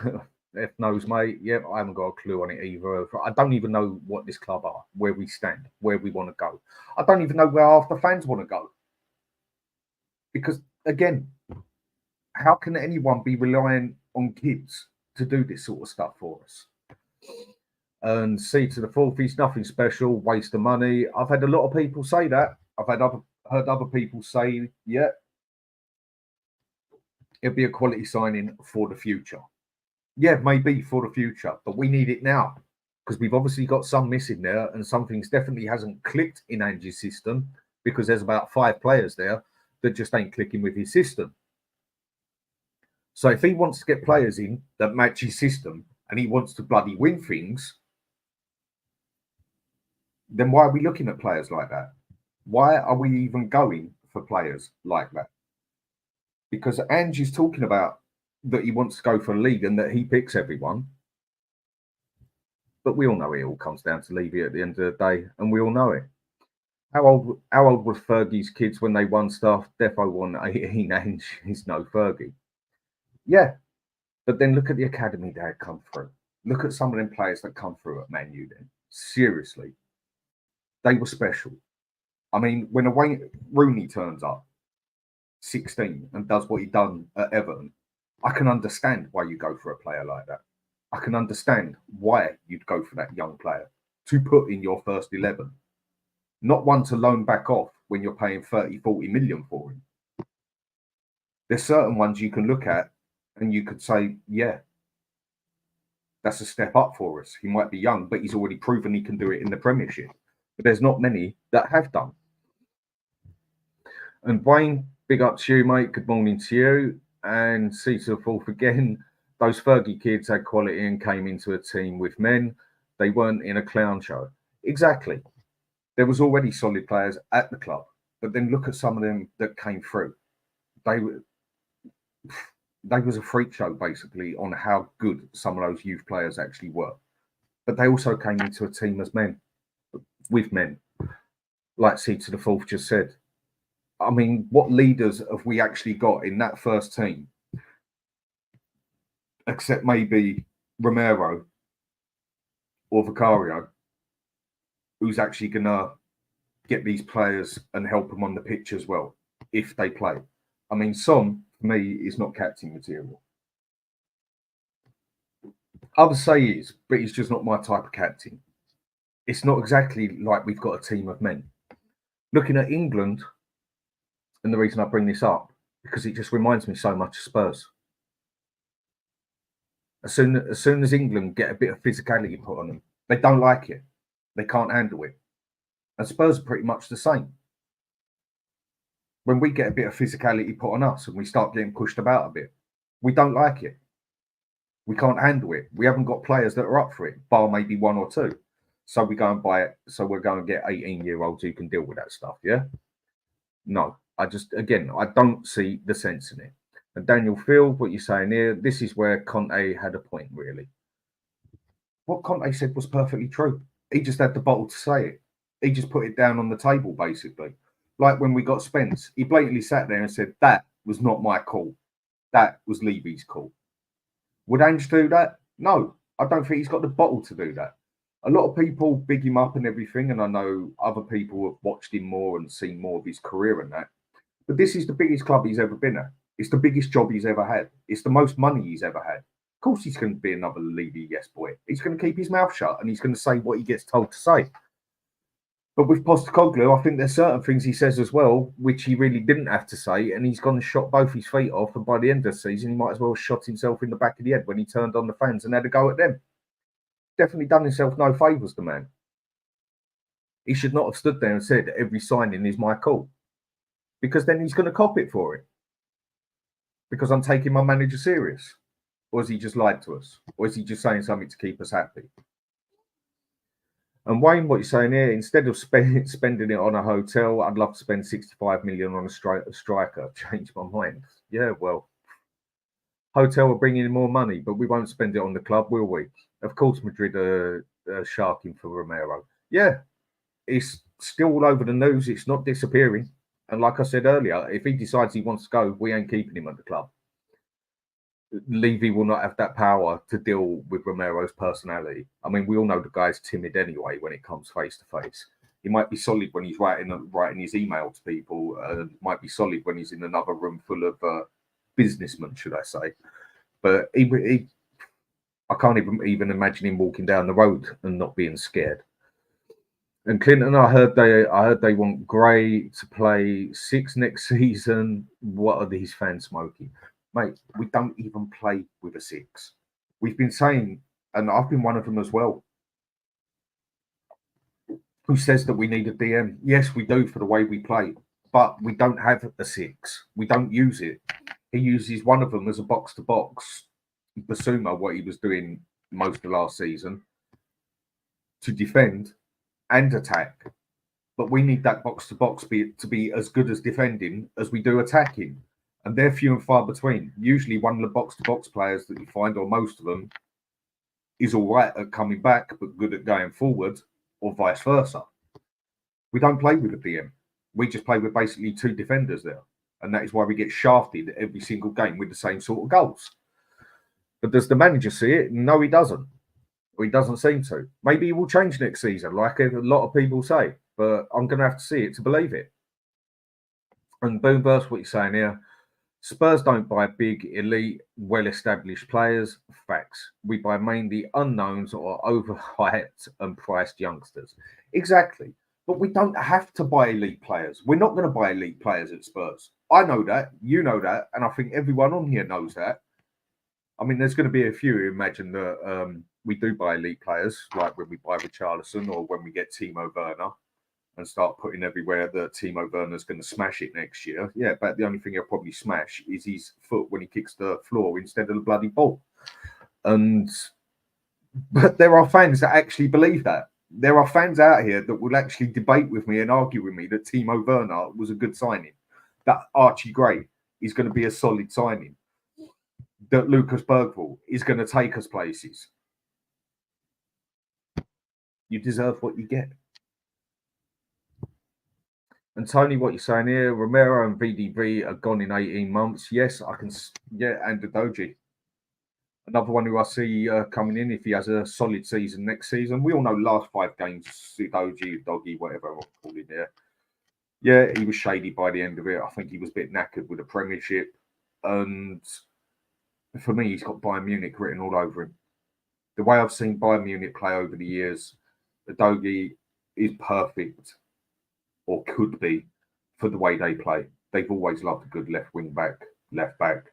F knows, mate. Yeah, I haven't got a clue on it either. I don't even know what this club are, where we stand, where we want to go. I don't even know where half the fans want to go. Because, again, how can anyone be relying on kids to do this sort of stuff for us? And C to the fourth, he's nothing special, waste of money. I've had a lot of people say that. I've heard other people say, yeah, it'll be a quality signing for the future. Yeah, maybe for the future, but we need it now because we've obviously got some missing there and some things definitely hasn't clicked in Ange's system because there's about 5 players there that just ain't clicking with his system. So if he wants to get players in that match his system and he wants to bloody win things, then why are we looking at players like that? Why are we even going for players like that? Because Ange is talking about that he wants to go for a league and that he picks everyone. But we all know it all comes down to Levy at the end of the day, and we all know it. How old was Fergie's kids when they won stuff? Defo won 18, Ange is no Fergie. Yeah, but then look at the academy that had come through. Look at some of them players that come through at Man U then. Seriously. They were special. I mean, when a Wayne Rooney turns up, 16, and does what he done at Everton, I can understand why you go for a player like that. I can understand why you'd go for that young player to put in your first 11. Not one to loan back off when you're paying 30, 40 million for him. There's certain ones you can look at and you could say, yeah, that's a step up for us. He might be young, but he's already proven he can do it in the Premiership. But there's not many that have done. And Wayne, big up to you, mate. Good morning to you. And C to the fourth again. Those Fergie kids had quality and came into a team with men. They weren't in a clown show. Exactly. There was already solid players at the club. But then look at some of them that came through. They was a freak show, basically, on how good some of those youth players actually were. But they also came into a team as men, with men. Like C to the fourth just said. I mean, what leaders have we actually got in that first team? Except maybe Romero or Vicario, who's actually going to get these players and help them on the pitch as well, if they play. I mean, Son, for me, is not captain material. Others say he is, but he's just not my type of captain. It's not exactly like we've got a team of men. Looking at England, and the reason I bring this up, because it just reminds me so much of Spurs. As soon as England get a bit of physicality put on them, they don't like it. They can't handle it. And Spurs are pretty much the same. When we get a bit of physicality put on us and we start getting pushed about a bit, we don't like it. We can't handle it. We haven't got players that are up for it, bar maybe one or two. So we go and buy it. So we're going to get 18-year-olds who can deal with that stuff. Yeah. No, I don't see the sense in it. And Daniel Field, what you're saying here, this is where Conte had a point, really. What Conte said was perfectly true. He just had the bottle to say it. He just put it down on the table, basically. Like when we got Spence, he blatantly sat there and said, that was not my call. That was Levy's call. Would Ange do that? No, I don't think he's got the bottle to do that. A lot of people big him up and everything, and I know other people have watched him more and seen more of his career and that. But this is the biggest club he's ever been at. It's the biggest job he's ever had. It's the most money he's ever had. Of course he's going to be another Levy yes boy. He's going to keep his mouth shut and he's going to say what he gets told to say. But with Postecoglou, I think there's certain things he says as well, which he really didn't have to say, and he's gone and shot both his feet off, and by the end of the season, he might as well have shot himself in the back of the head when he turned on the fans and had a go at them. Definitely done himself no favours, the man. He should not have stood there and said, every signing is my call. Because then he's going to cop it for it. Because I'm taking my manager serious. Or has he just lied to us? Or is he just saying something to keep us happy? And Wayne, what you're saying here, instead of spending it on a hotel, I'd love to spend 65 million on a striker. Change my mind. Yeah, well, hotel will bring in more money, but we won't spend it on the club, will we? Of course, Madrid are sharking for Romero. Yeah, it's still all over the news. It's not disappearing. And like I said earlier, if he decides he wants to go, we ain't keeping him at the club. Levy will not have that power to deal with Romero's personality. I mean, we all know the guy's timid anyway when it comes face to face. He might be solid when he's writing his email to people. Might be solid when he's in another room full of businessmen, should I say? But I can't even imagine him walking down the road and not being scared. And Clinton, I heard they want Gray to play 6 next season. What are these fans smoking? Mate, we don't even play with a 6. We've been saying, and I've been one of them as well, who says that we need a DM. Yes, we do for the way we play, but we don't have a 6. We don't use it. He uses one of them as a box-to-box. Basuma, what he was doing most of last season, to defend and attack. But we need that box-to-box to be as good as defending as we do attacking. And they're few and far between. Usually one of the box-to-box players that you find, or most of them, is all right at coming back, but good at going forward, or vice versa. We don't play with a DM. We just play with basically 2 defenders there. And that is why we get shafted every single game with the same sort of goals. But does the manager see it? No, he doesn't. Or he doesn't seem to. Maybe he will change next season, like a lot of people say. But I'm going to have to see it to believe it. And boom, burst, what you're saying here. Spurs don't buy big, elite, well-established players. Facts. We buy mainly unknowns or overhyped and priced youngsters. Exactly. But we don't have to buy elite players. We're not going to buy elite players at Spurs. I know that. You know that. And I think everyone on here knows that. I mean, there's going to be a few who imagine that we do buy elite players, like when we buy Richarlison or when we get Timo Werner, and start putting everywhere that Timo Werner's going to smash it next year. Yeah, but the only thing he'll probably smash is his foot when he kicks the floor instead of the bloody ball. But there are fans that actually believe that. There are fans out here that will actually debate with me and argue with me that Timo Werner was a good signing, that Archie Gray is going to be a solid signing, that Lucas Bergvall is going to take us places. You deserve what you get. And Tony, what you're saying here, Romero and VDV are gone in 18 months. Yes, I can. Yeah, and Udogie. Another one who I see coming in if he has a solid season next season. We all know last 5 games, Udogie, whatever I'm calling there. Yeah, he was shady by the end of it. I think he was a bit knackered with the Premiership. And for me, he's got Bayern Munich written all over him. The way I've seen Bayern Munich play over the years, Udogie is perfect, or could be, for the way they play. They've always loved a good left back.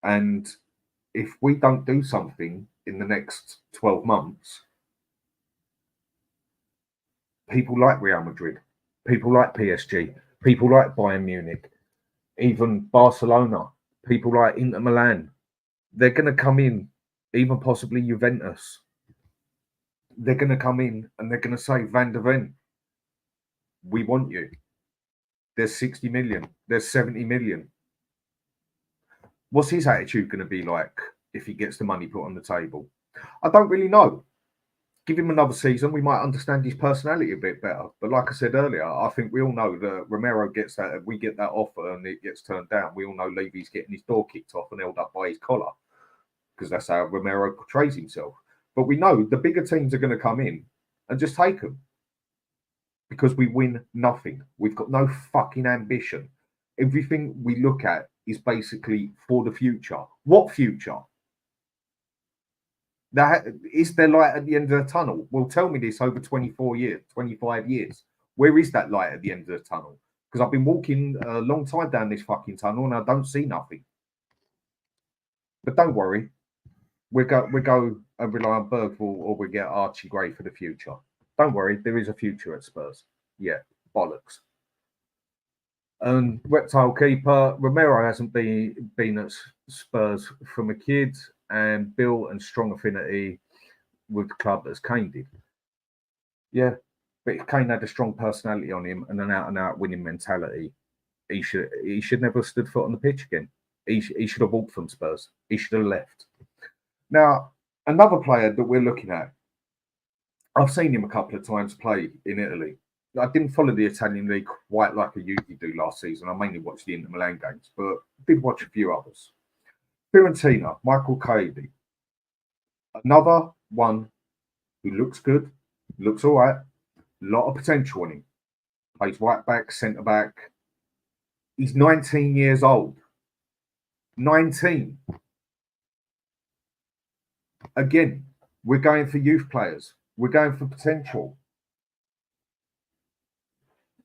And if we don't do something in the next 12 months, people like Real Madrid, people like PSG, people like Bayern Munich, even Barcelona, people like Inter Milan, they're going to come in, even possibly Juventus. They're going to come in and they're going to say, Van der Ven, we want you. There's 60 million, there's 70 million. What's his attitude going to be like if he gets the money put on the table? I don't really know. Give him another season, we might understand his personality a bit better. But like I said earlier, I think we all know that Romero gets that, we get that offer and it gets turned down. We all know Levy's getting his door kicked off and held up by his collar, because that's how Romero portrays himself. But we know the bigger teams are going to come in and just take them, because we win nothing. We've got no fucking ambition. Everything we look at is basically for the future. What future? That is there light at the end of the tunnel? Well, tell me this over 24 years, 25 years. Where is that light at the end of the tunnel? Because I've been walking a long time down this fucking tunnel and I don't see nothing. But don't worry, we go and rely on Bergvall, or we get Archie Gray for the future. Don't worry, there is a future at Spurs. Yeah, bollocks. And reptile keeper Romero hasn't been at Spurs from a kid, and built and strong affinity with the club as Kane did. Yeah, but if Kane had a strong personality on him and an out-and-out winning mentality, he should never have stood foot on the pitch again. He should have walked from Spurs. He should have left. Now, another player that we're looking at, I've seen him a couple of times play in Italy. I didn't follow the Italian league quite like I usually do last season. I mainly watched the Inter Milan games, but did watch a few others. Fiorentina, Michael Caidi. Another one who looks good, looks all right, a lot of potential in him. Plays right back, centre back. He's 19 years old. 19. Again, we're going for youth players. We're going for potential.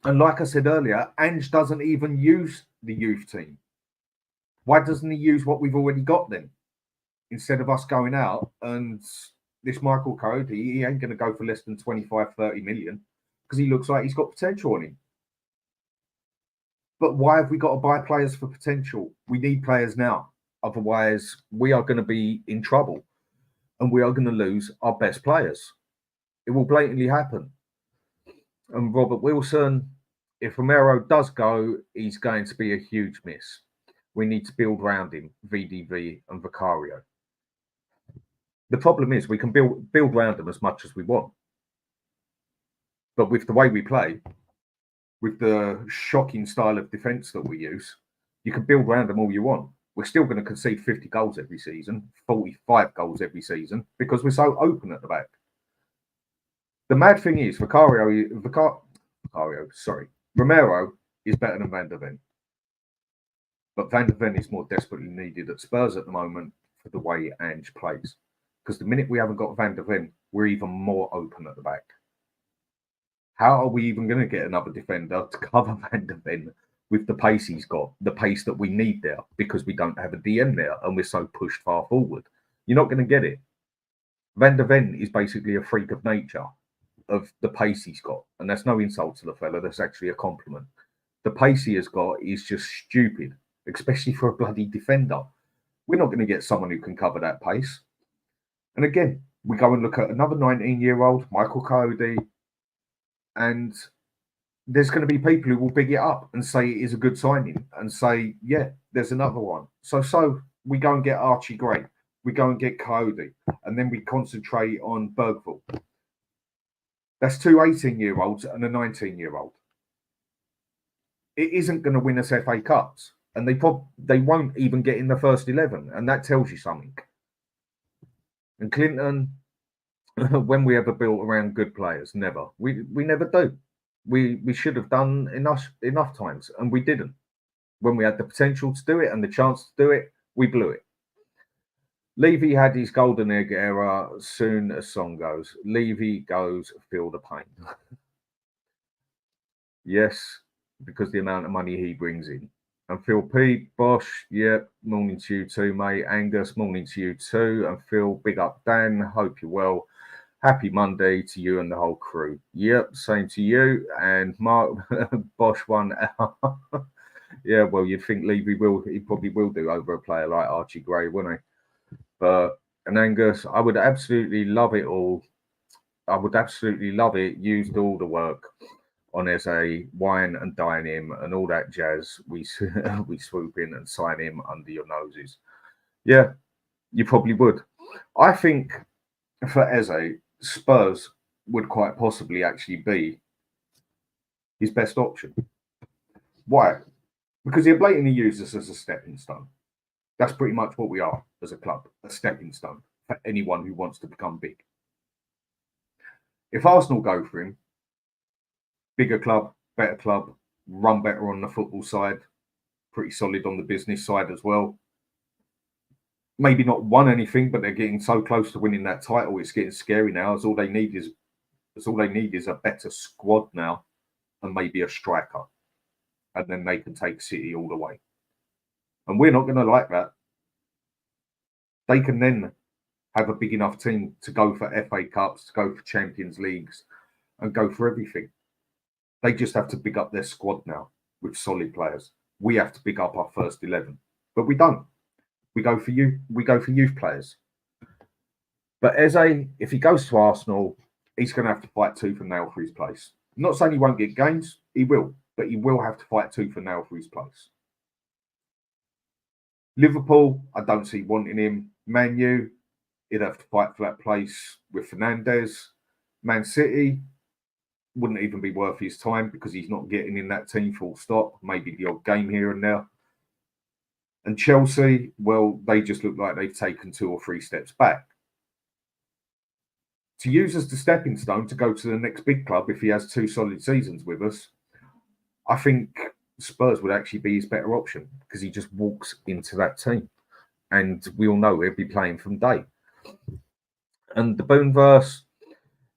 And like I said earlier, Ange doesn't even use the youth team. Why doesn't he use what we've already got then? Instead of us going out and this Michael Cody, he ain't going to go for less than 25, 30 million because he looks like he's got potential on him. But why have we got to buy players for potential? We need players now. Otherwise, we are going to be in trouble and we are going to lose our best players. It will blatantly happen. And Robert Wilson, if Romero does go, he's going to be a huge miss. We need to build around him, VDV and Vicario. The problem is we can build around them as much as we want. But with the way we play, with the shocking style of defence that we use, you can build around them all you want. We're still going to concede 50 goals every season, 45 goals every season, because we're so open at the back. The mad thing is, Romero is better than Van der Ven. But Van der Ven is more desperately needed at Spurs at the moment for the way Ange plays. Because the minute we haven't got Van der Ven, we're even more open at the back. How are we even going to get another defender to cover Van der Ven with the pace he's got, the pace that we need there, because we don't have a DM there and we're so pushed far forward? You're not going to get it. Van der Ven is basically a freak of nature of the pace he's got. And that's no insult to the fella, that's actually a compliment. The pace he has got is just stupid, especially for a bloody defender. We're not going to get someone who can cover that pace. And again, we go and look at another 19-year-old, Michael Cody, and there's going to be people who will big it up and say it is a good signing and say, yeah, there's another one. So we go and get Archie Gray, we go and get Cody, and then we concentrate on Bergvall. That's two 18-year-olds and a 19-year-old. It isn't going to win us FA Cups, and they won't even get in the first 11, and that tells you something. And Clinton, when we ever built around good players, never. We never do. We should have done enough times, and we didn't. When we had the potential to do it and the chance to do it, we blew it. Levy had his golden egg era soon as song goes. Levy goes, feel the pain. Yes, because the amount of money he brings in. And Phil P, Bosch, yep, morning to you too, mate. Angus, morning to you too. And Phil, big up Dan, hope you're well. Happy Monday to you and the whole crew. Yep, same to you. And Mark, Bosch 1. Yeah, well, you'd think he probably will do over a player like Archie Gray, wouldn't he? But, and Angus, I would absolutely love it all. I would absolutely love it. Used all the work on Eze, wine and dine him and all that jazz. We swoop in and sign him under your noses. Yeah, you probably would. I think for Eze, Spurs would quite possibly actually be his best option. Why? Because he blatantly used us as a stepping stone. That's pretty much what we are as a club, a stepping stone for anyone who wants to become big. If Arsenal go for him, bigger club, better club, run better on the football side, pretty solid on the business side as well. Maybe not won anything, but they're getting so close to winning that title. It's getting scary now. All they need is a better squad now, and maybe a striker, and then they can take City all the way. And we're not going to like that. They can then have a big enough team to go for FA Cups, to go for Champions Leagues, and go for everything. They just have to big up their squad now with solid players. We have to big up our first 11, but we don't. We go for youth players. But Eze, if he goes to Arsenal, he's going to have to fight tooth and nail for his place. I'm not saying he won't get games, he will, but he will have to fight tooth and nail for his place. Liverpool, I don't see wanting him. Man U, he'd have to fight for that place with Fernandes. Man City, wouldn't even be worth his time because he's not getting in that team full stop. Maybe the odd game here and there. And Chelsea, well, they just look like they've taken 2 or 3 steps back. To use as the stepping stone to go to the next big club if he has 2 solid seasons with us, I think Spurs would actually be his better option because he just walks into that team. And we all know he'll be playing from day. And the Boonverse,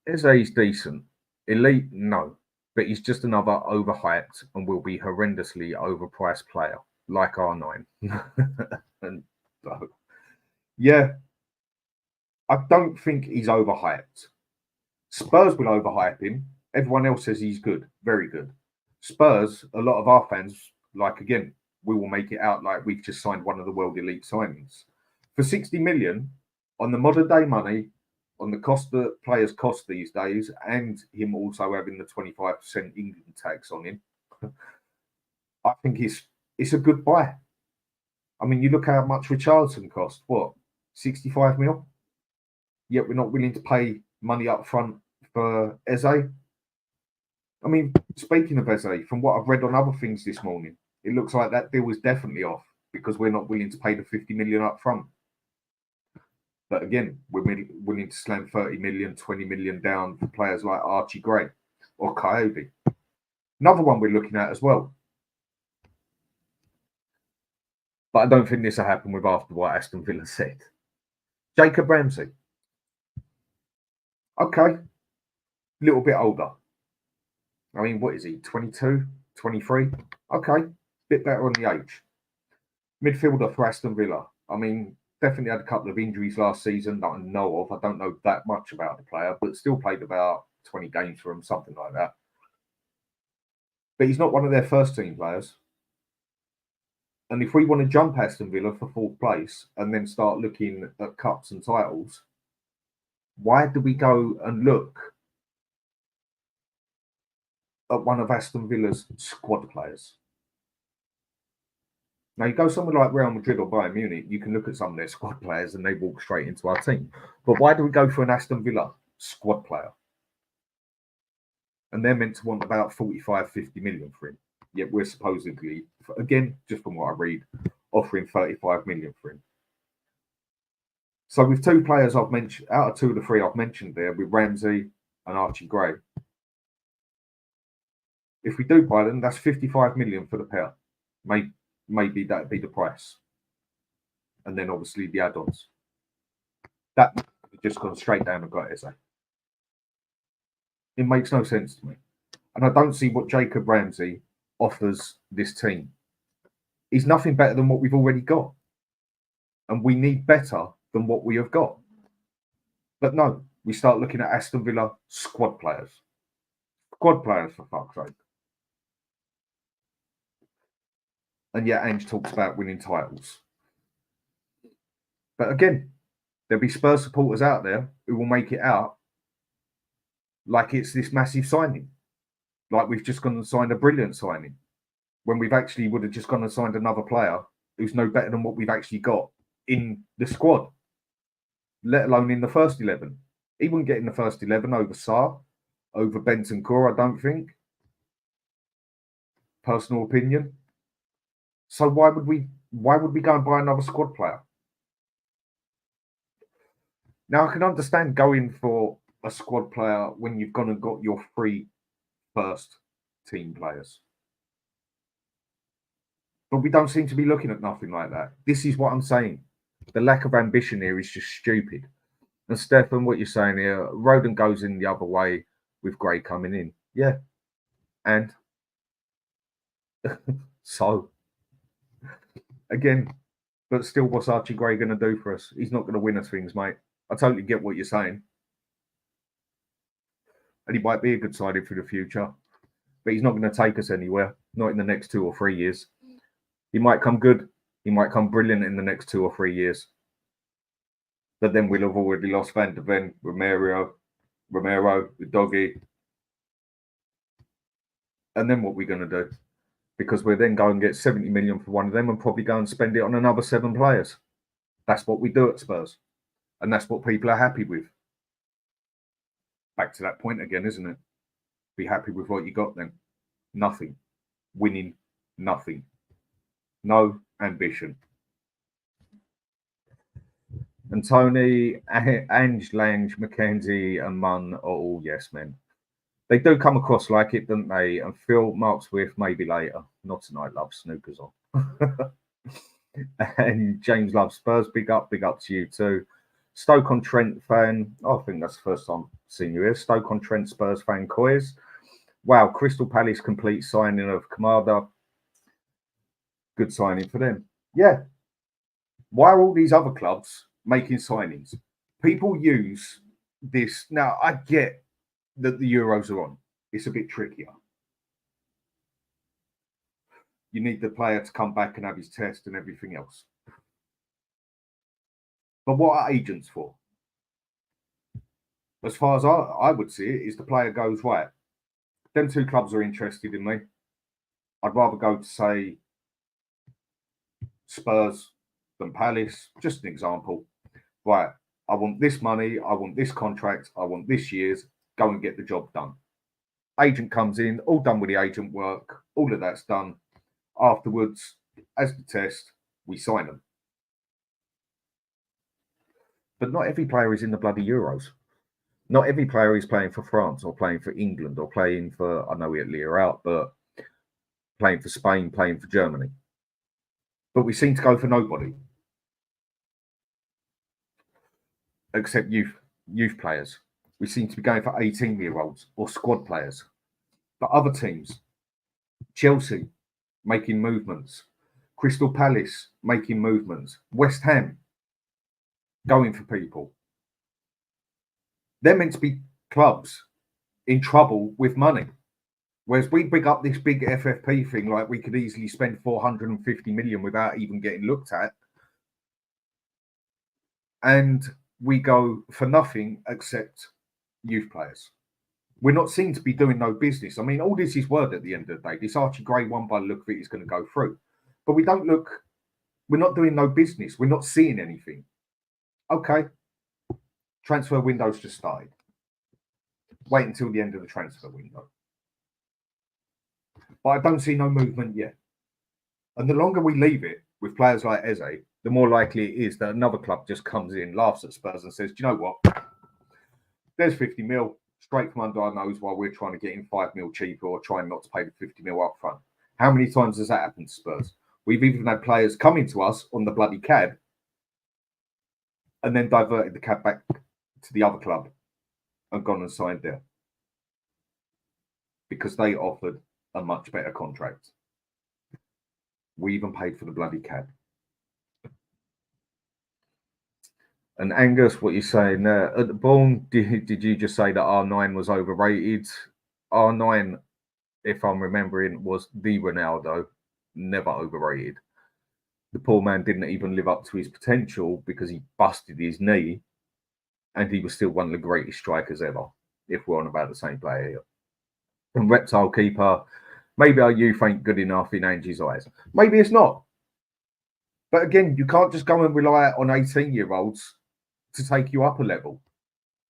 Eze's decent. Elite, no. But he's just another overhyped and will be horrendously overpriced player, like R9. And yeah, I don't think he's overhyped. Spurs will overhype him. Everyone else says he's good, very good. Spurs, a lot of our fans, like again, we will make it out like we've just signed one of the world elite signings. For 60 million on the modern day money, on the cost that players cost these days, and him also having the 25% England tax on him, I think it's a good buy. I mean, you look how much Richarlison cost, what, 65 mil? Yet we're not willing to pay money up front for Eze. I mean, speaking of Eze, from what I've read on other things this morning, it looks like that deal was definitely off because we're not willing to pay the 50 million up front. But again, we're willing to slam 30 million, 20 million down for players like Archie Gray or Coyote. Another one we're looking at as well. But I don't think this will happen with after what Aston Villa said. Jacob Ramsey. Okay. A little bit older. I mean, what is he? 22, 23? Okay. Bit better on the age. Midfielder for Aston Villa. I mean, definitely had a couple of injuries last season that I know of. I don't know that much about the player, but still played about 20 games for him, something like that. But he's not one of their first team players. And if we want to jump Aston Villa for 4th place and then start looking at cups and titles, why do we go and look at one of Aston Villa's squad players? Now, you go somewhere like Real Madrid or Bayern Munich, you can look at some of their squad players and they walk straight into our team. But why do we go for an Aston Villa squad player? And they're meant to want about 45, 50 million for him. Yet we're supposedly, again, just from what I read, offering 35 million for him. So with 2 players I've mentioned, out of 2 of the 3 I've mentioned there, with Ramsey and Archie Gray, if we do buy them, that's 55 million for the pair. Maybe that'd be the price. And then obviously the add-ons. That just gone straight down and got Eze. It makes no sense to me. And I don't see what Jacob Ramsey offers this team is nothing better than what we've already got. And we need better than what we have got. But no, we start looking at Aston Villa squad players. Squad players, for fuck's sake. And yet Ange talks about winning titles. But again, there'll be Spurs supporters out there who will make it out like it's this massive signing. Like we've just gone and signed a brilliant signing. When we've actually would have just gone and signed another player who's no better than what we've actually got in the squad, let alone in the first 11. He wouldn't get in the first 11 over Sarr, over Bentancur, I don't think. Personal opinion. So why would we go and buy another squad player? Now, I can understand going for a squad player when you've gone and got your 3 first team players. But we don't seem to be looking at nothing like that. This is what I'm saying. The lack of ambition here is just stupid. And Stefan, what you're saying here, Rodon goes in the other way with Gray coming in. Yeah. And so, again, but still, what's Archie Gray going to do for us? He's not going to win us things, mate. I totally get what you're saying. And he might be a good signing for the future. But he's not going to take us anywhere. Not in the next 2 or 3 years. He might come good. He might come brilliant in the next 2 or 3 years. But then we'll have already lost Van der Ven, Romero, Udogie. And then what are we going to do? Because we'll then go and get 70 million for one of them and probably go and spend it on another 7 players. That's what we do at Spurs. And that's what people are happy with. Back to that point again, isn't it? Be happy with what you got then. Nothing. Winning, nothing. No ambition. And Tony, Ange, Lange, McKenzie and Munn are all yes men. They do come across like it, don't they? And Phil, Mark Swift, maybe later. Not tonight, love. Snookers on. And James loves Spurs. Big up to you too. Stoke-on-Trent fan. I think that's the first time I've seen you here. Stoke-on-Trent Spurs fan Coys. Wow, Crystal Palace complete signing of Kamada. Good signing for them. Yeah. Why are all these other clubs making signings? People use this. Now, I get that the Euros are on. It's a bit trickier. You need the player to come back and have his test and everything else. But what are agents for? As far as I would see it, is the player goes, right, them 2 clubs are interested in me. I'd rather go to, say, Spurs than Palace. Just an example. Right, I want this money, I want this contract, I want this year's, go and get the job done. Agent comes in, all done with the agent work, all of that's done. Afterwards, as the test, we sign them. But not every player is in the bloody Euros. Not every player is playing for France or playing for England or playing for, I know Italy are out, but playing for Spain, playing for Germany. But we seem to go for nobody. Except youth players. We seem to be going for 18-year-olds or squad players. But other teams, Chelsea making movements, Crystal Palace making movements, West Ham going for people. They're meant to be clubs in trouble with money. Whereas we bring up this big FFP thing like we could easily spend 450 million without even getting looked at. And we go for nothing except youth players. We're not seen to be doing no business. I mean, all this is word at the end of the day. This Archie Gray one, by the look of it, is going to go through. But we're not doing no business. We're not seeing anything. Okay. Transfer window's just started. Wait until the end of the transfer window. But I don't see no movement yet. And the longer we leave it with players like Eze, the more likely it is that another club just comes in, laughs at Spurs and says, do you know what? There's 50 mil straight from under our nose while we're trying to get in 5 mil cheaper or trying not to pay the 50 mil up front. How many times has that happened to Spurs? We've even had players coming to us on the bloody cab and then diverted the cab back to the other club and gone and signed there because they offered a much better contract. We even paid for the bloody cab. And Angus, what you're saying there, at the Bourne, did you just say that R9 was overrated? R9, if I'm remembering, was the Ronaldo, never overrated. The poor man didn't even live up to his potential because he busted his knee, and he was still one of the greatest strikers ever, if we're on about the same player here. And Reptile Keeper, maybe our youth ain't good enough in Ange's eyes. Maybe it's not. But again, you can't just go and rely on 18-year-olds to take you up a level.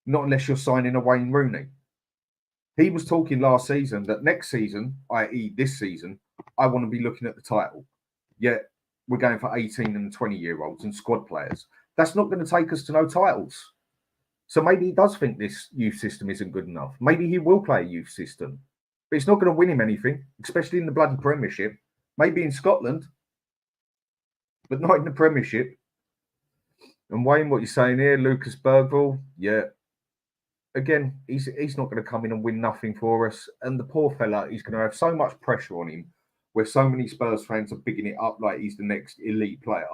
Not unless you're signing a Wayne Rooney. He was talking last season that next season, i.e. this season, I want to be looking at the title. Yet we're going for 18 and 20-year-olds and squad players. That's not going to take us to no titles. So maybe he does think this youth system isn't good enough. Maybe he will play a youth system. But it's not going to win him anything, especially in the bloody Premiership. Maybe in Scotland, but not in the Premiership. And Wayne, what you're saying here, Lucas Bergvall, yeah. Again, he's not going to come in and win nothing for us. And the poor fella, he's going to have so much pressure on him, where so many Spurs fans are bigging it up like he's the next elite player.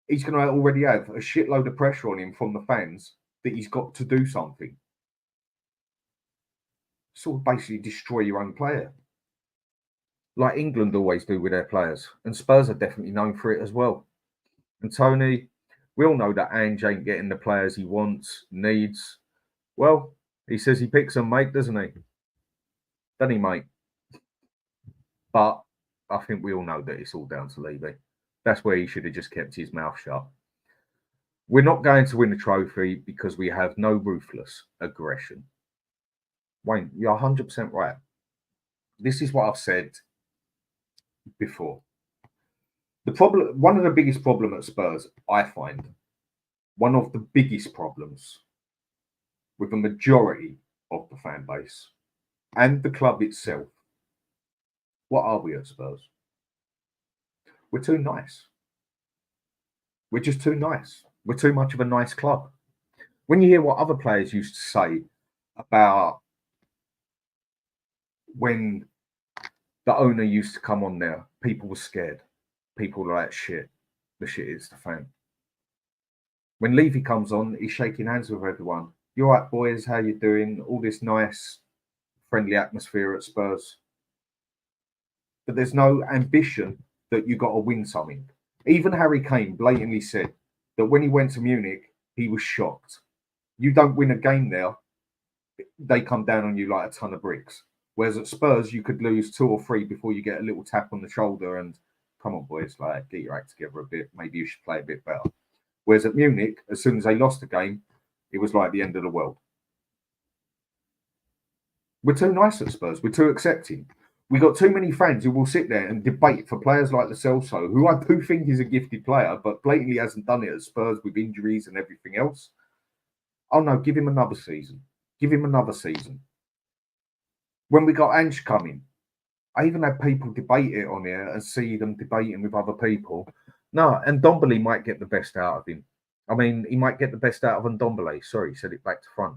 He's going to already have a shitload of pressure on him from the fans that he's got to do something. Sort of basically destroy your own player. Like England always do with their players. And Spurs are definitely known for it as well. And Tony, we all know that Ange ain't getting the players he wants, needs. Well, he says he picks them, mate, doesn't he? Doesn't he, mate? But I think we all know that it's all down to Levy. That's where he should have just kept his mouth shut. We're not going to win the trophy because we have no ruthless aggression. Wayne, you're 100% right. This is what I've said before. The problem, one of the biggest problems at Spurs, I find, one of the biggest problems with the majority of the fan base and the club itself. What are we at Spurs? We're too nice. We're just too nice. We're too much of a nice club. When you hear what other players used to say about when the owner used to come on there, people were scared. People were like, shit, the shit is the fan. When Levy comes on, he's shaking hands with everyone. You all right, boys? How you doing? All this nice, friendly atmosphere at Spurs. But there's no ambition that you got to win something. Even Harry Kane blatantly said that when he went to Munich, he was shocked. You don't win a game there, they come down on you like a ton of bricks. Whereas at Spurs, you could lose 2 or 3 before you get a little tap on the shoulder and, come on, boys, like, get your act together a bit. Maybe you should play a bit better. Whereas at Munich, as soon as they lost the game, it was like the end of the world. We're too nice at Spurs. We're too accepting. We got too many fans who will sit there and debate for players like Lo Celso, who I do think is a gifted player, but blatantly hasn't done it at Spurs with injuries and everything else. Oh no, give him another season. Give him another season. When we got Ange coming, I even had people debate it on here and see them debating with other people. No, and Ndombele might get the best out of him. I mean, he might get the best out of Ndombele. Sorry, said it back to front.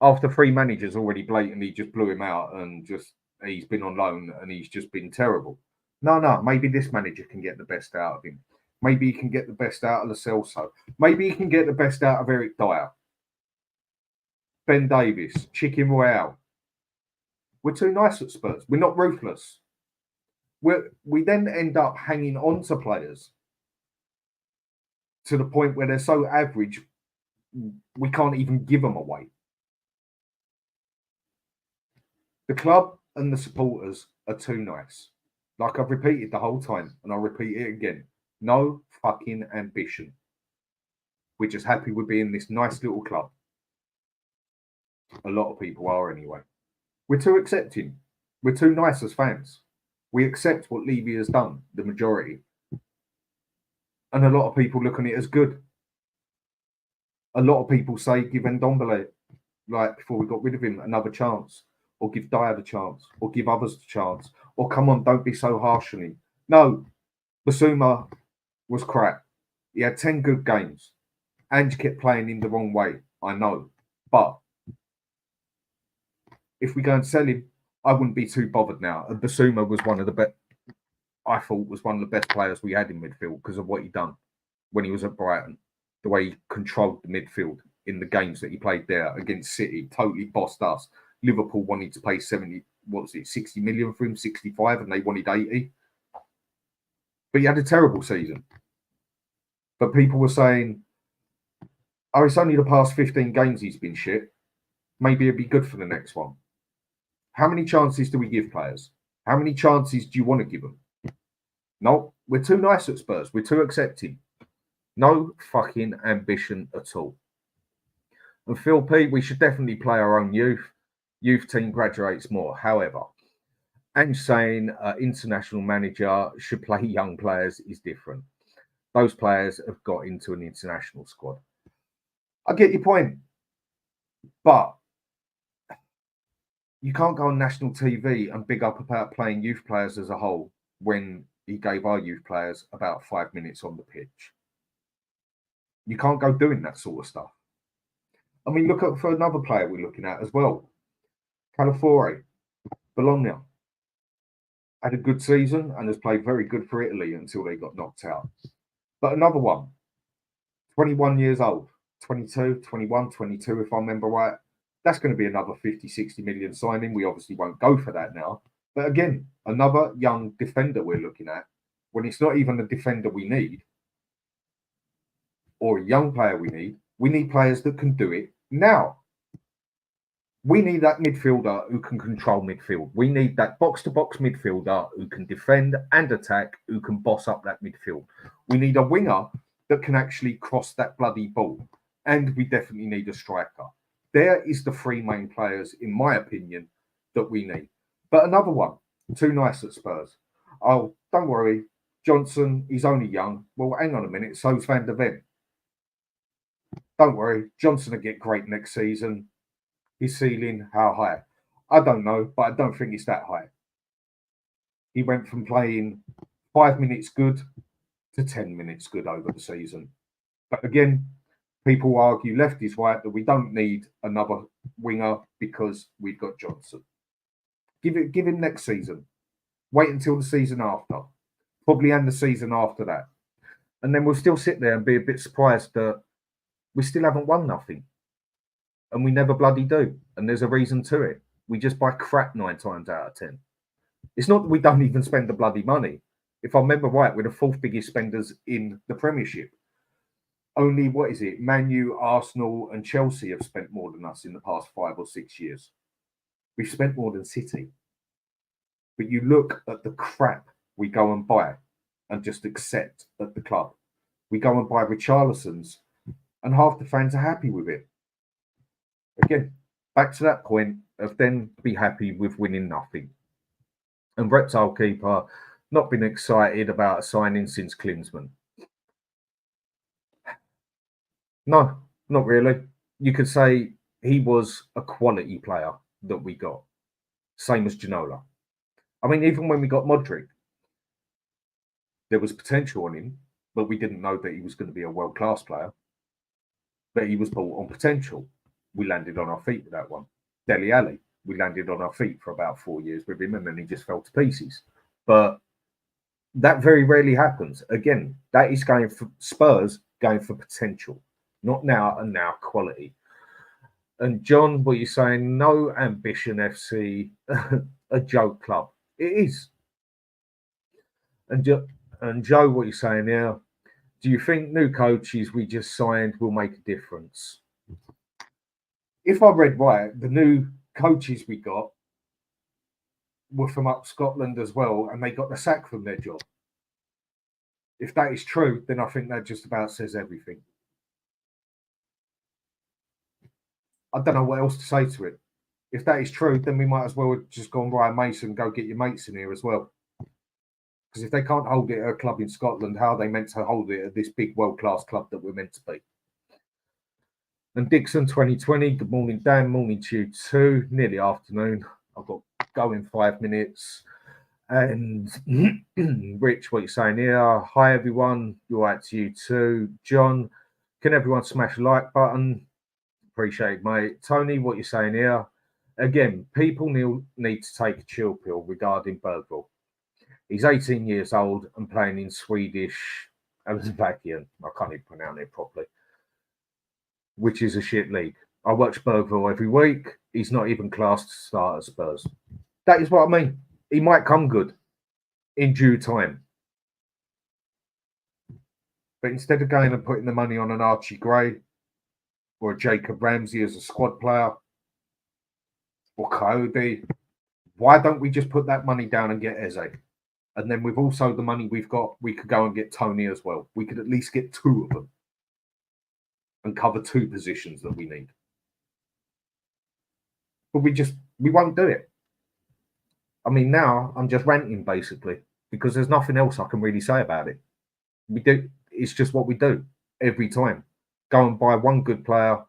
After 3 managers already blatantly just blew him out and just he's been on loan and he's just been terrible. No, maybe this manager can get the best out of him. Maybe he can get the best out of Lo Celso. Maybe he can get the best out of Eric Dyer. Ben Davies, Chicken Royale. We're too nice at Spurs. We're not ruthless. We then end up hanging on to players to the point where they're so average, we can't even give them away. The club and the supporters are too nice. Like I've repeated the whole time, and I'll repeat it again. No fucking ambition. We're just happy with being this nice little club. A lot of people are anyway. We're too accepting. We're too nice as fans. We accept what Levy has done, the majority. And a lot of people look on it as good. A lot of people say give Ndombele, like before we got rid of him, another chance. Or give Dyer the chance. Or give others the chance. Or come on, don't be so harsh on him. No, Basuma was crap. He had 10 good games. Ange kept playing him the wrong way. I know. But if we go and sell him, I wouldn't be too bothered now. And Basuma was one of the best. I thought was one of the best players we had in midfield because of what he done when he was at Brighton. The way he controlled the midfield in the games that he played there against City, totally bossed us. Liverpool wanted to pay 60 million for him, 65, and they wanted 80. But he had a terrible season. But people were saying, oh, it's only the past 15 games he's been shit. Maybe it'd be good for the next one. How many chances do we give players? How many chances do you want to give them? No, we're too nice at Spurs. We're too accepting. No fucking ambition at all. And Phil P, we should definitely play our own youth. Youth team graduates more. However, Ange saying international manager should play young players is different. Those players have got into an international squad. I get your point. But you can't go on national TV and big up about playing youth players as a whole when he gave our youth players about 5 minutes on the pitch. You can't go doing that sort of stuff. I mean, look at for another player we're looking at as well. Calafore, Bologna. Had a good season and has played very good for Italy until they got knocked out. But another one, 21 years old, 22, 21, 22, if I remember right. That's going to be another 50, 60 million signing. We obviously won't go for that now. But again, another young defender we're looking at when it's not even a defender we need or a young player we need. We need players that can do it now. We need that midfielder who can control midfield. We need that box-to-box midfielder who can defend and attack, who can boss up that midfield. We need a winger that can actually cross that bloody ball. And we definitely need a striker. There is the three main players, in my opinion, that we need. But another one, too nice at Spurs. Oh, don't worry, Johnson, he's only young. Well, hang on a minute, so's Van der Ven. Don't worry, Johnson will get great next season. His ceiling, how high? I don't know, but I don't think it's that high. He went from playing 5 minutes good to 10 minutes good over the season. But again, people argue left is right that we don't need another winger because we've got Johnson. Give him next season. Wait until the season after. Probably end the season after that. And then we'll still sit there and be a bit surprised that we still haven't won nothing. And we never bloody do. And there's a reason to it. We just buy crap 9 times out of 10. It's not that we don't even spend the bloody money. If I remember right, we're the 4th biggest spenders in the Premiership. Only, what is it? Man U, Arsenal and Chelsea have spent more than us in the past 5 or 6 years. We've spent more than City. But you look at the crap we go and buy and just accept at the club. We go and buy Richarlison's and half the fans are happy with it. Again, back to that point of then be happy with winning nothing. And Reptile Keeper, not been excited about a signing since Klinsmann. No, not really. You could say he was a quality player that we got. Same as Ginola. I mean, even when we got Modric, there was potential on him, but we didn't know that he was going to be a world-class player. But he was bought on potential. We landed on our feet with that one. Dele Alli, we landed on our feet for about 4 years with him, and then he just fell to pieces. But that very rarely happens. Again, that is going for Spurs, going for potential. Not now and now quality. And John, what you're saying, no ambition FC, a joke club. It is. And Joe, what you're saying now, do you think new coaches we just signed will make a difference? If I read right, the new coaches we got were from up Scotland as well, and they got the sack from their job. If that is true, then I think that just about says everything. I don't know what else to say to it. If that is true, then we might as well have just gone Ryan Mason and go get your mates in here as well. Because if they can't hold it at a club in Scotland, how are they meant to hold it at this big world-class club that we're meant to be? And Dixon 2020, good morning, Dan. Morning to you too. Nearly afternoon. I've got to go in 5 minutes. And Rich, what you're saying here? Hi, everyone. You're right to you too. John, can everyone smash the like button? Appreciate it, mate. Tony, what you're saying here? Again, people need to take a chill pill regarding Bergville. He's 18 years old and playing in Swedish Slovakian. I can't even pronounce it properly, which is a shit league. I watch Bergville every week. He's not even classed to start at Spurs. That is what I mean. He might come good in due time. But instead of going and putting the money on an Archie Gray or a Jacob Ramsey as a squad player or Coyote, why don't we just put that money down and get Eze? And then with also the money we've got, we could go and get Tony as well. We could at least get two of them and cover two positions that we need. But we won't do it. I mean, now I'm just ranting basically because there's nothing else I can really say about it. It's just what we do every time. Go and buy one good player,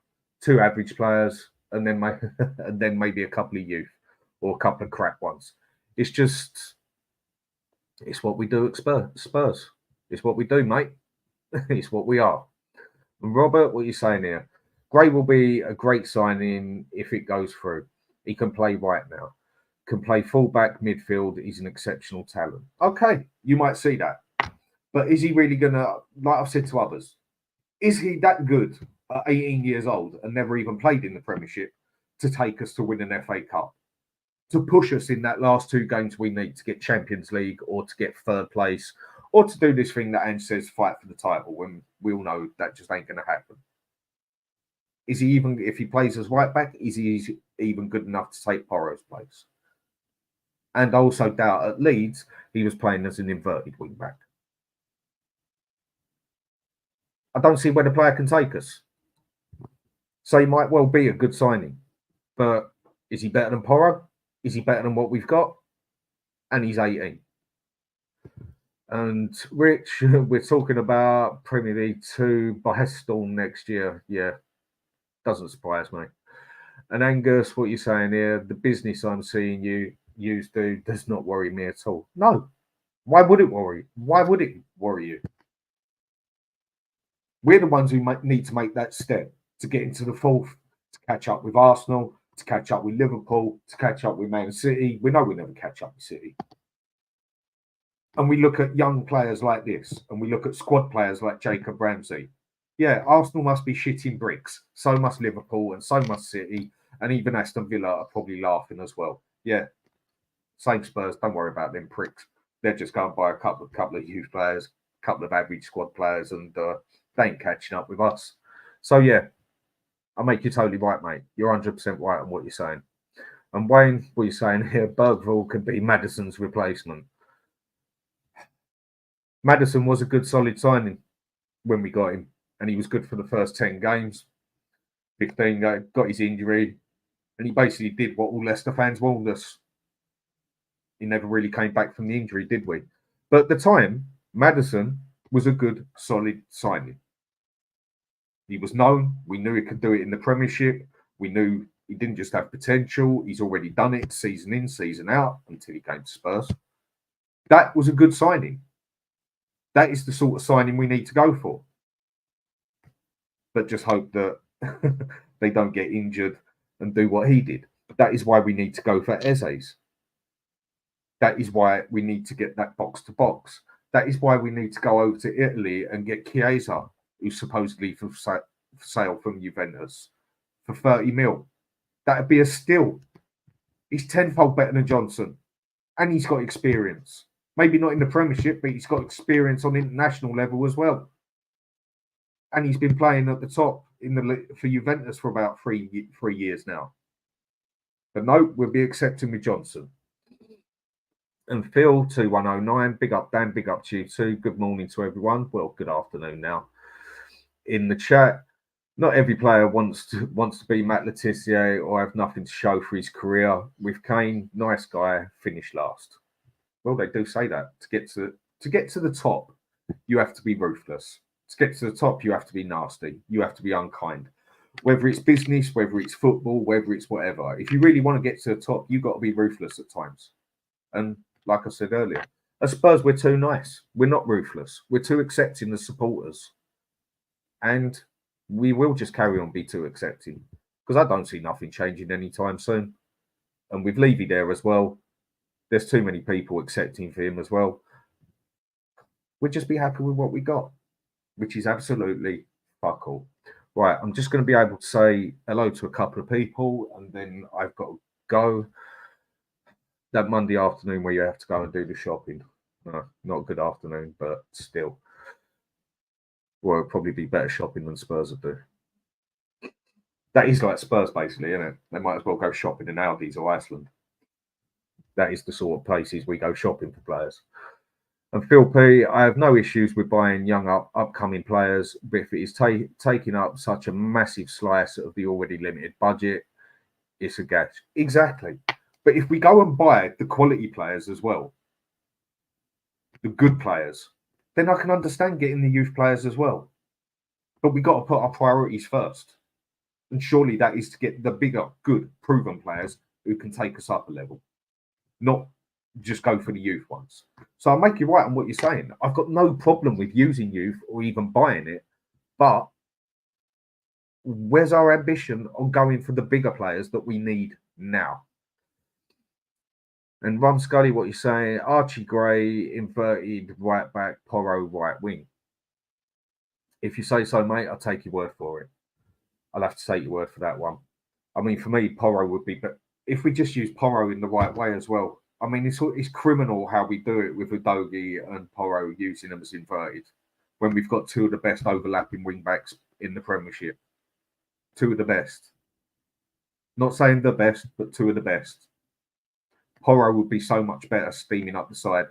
two average players, and then maybe a couple of youth or a couple of crap ones. It's what we do at Spurs. It's what we do, mate. It's what we are. And Robert, what are you saying here? Gray will be a great signing if it goes through. He can play right now. Can play fullback, midfield. He's an exceptional talent. Okay, you might see that. But is he really going to, like I've said to others, is he that good at 18 years old and never even played in the Premiership to take us to win an FA Cup? To push us in that last two games we need to get Champions League or to get third place or to do this thing that Ange says, fight for the title, when we all know that just ain't going to happen. Is he even, if he plays as right back, is he even good enough to take Porro's place? And I also doubt at Leeds, he was playing as an inverted wing back. I don't see where the player can take us. So he might well be a good signing. But is he better than Porro? Is he better than what we've got? And he's 18. And Rich, we're talking about Premier League 2 by storm next year. Yeah, doesn't surprise me. And Angus, what you're saying here, the business I'm seeing you do does not worry me at all. No. Why would it worry? Why would it worry you? We're the ones who need to make that step to get into the fourth, to catch up with Arsenal, to catch up with Liverpool, to catch up with Man City. We know we never catch up with City. And we look at young players like this, and we look at squad players like Jacob Ramsey. Yeah, Arsenal must be shitting bricks. So must Liverpool and so must City. And even Aston Villa are probably laughing as well. Yeah, same Spurs. Don't worry about them pricks. They're just going to buy a couple of youth players, a couple of average squad players, and they ain't catching up with us. So, yeah, I make you totally right, mate. You're 100% right on what you're saying. And Wayne, what you're saying here, Bergville could be Maddison's replacement. Maddison was a good, solid signing when we got him. And he was good for the first 10 games. 15 got his injury. And he basically did what all Leicester fans warned us. He never really came back from the injury, did we? But at the time, Maddison was a good, solid signing. He was known. We knew he could do it in the Premiership. We knew he didn't just have potential. He's already done it season in, season out until he came to Spurs. That was a good signing. That is the sort of signing we need to go for. But just hope that they don't get injured and do what he did. That is why we need to go for Eze's. That is why we need to get that box to box. That is why we need to go over to Italy and get Chiesa, who's supposedly for sale from Juventus, for 30 mil. That would be a steal. He's tenfold better than Johnson. And he's got experience. Maybe not in the Premiership, but he's got experience on international level as well. And he's been playing at the top for Juventus for about three years now. But no, we'll be accepting with Johnson. And Phil, 2109, big up Dan, big up to you too. Good morning to everyone. Well, good afternoon now. In the chat, not every player wants to be Matt Letizia or have nothing to show for his career. With Kane, nice guy, finished last. Well, they do say that. To get to the top, you have to be ruthless. To get to the top, you have to be nasty. You have to be unkind. Whether it's business, whether it's football, whether it's whatever. If you really want to get to the top, you've got to be ruthless at times. And like I said earlier, at Spurs, we're too nice. We're not ruthless. We're too accepting as supporters. And we will just carry on be too accepting. Because I don't see nothing changing anytime soon. And with Levy there as well, There's too many people accepting for him as well. We'll just be happy with what we got, which is absolutely fuck all. Right, I'm just going to be able to say hello to a couple of people, and then I've got to go. That Monday afternoon where you have to go and do the shopping. No, not a good afternoon, but still. Well, it'll probably be better shopping than Spurs would do. That is like Spurs, basically, isn't it? They might as well go shopping in Aldi's or Iceland. That is the sort of places we go shopping for players. And Phil P, I have no issues with buying young upcoming players, but if it is taking up such a massive slice of the already limited budget, it's a gash. Exactly. But if we go and buy the quality players as well, the good players, then I can understand getting the youth players as well. But we got to put our priorities first. And surely that is to get the bigger, good, proven players who can take us up a level, not just go for the youth ones. So I'll make you right on what you're saying. I've got no problem with using youth or even buying it, but where's our ambition on going for the bigger players that we need now? And Ron Scully, what you're saying, Archie Gray, inverted right back, Porro right wing. If you say so, mate, I'll take your word for it. I'll have to take your word for that one. I mean, for me, Porro would be, but if we just use Porro in the right way as well, I mean, it's criminal how we do it with Udogie and Porro using them as inverted when we've got two of the best overlapping wing backs in the Premiership. Two of the best. Not saying the best, but two of the best. Porro would be so much better steaming up the side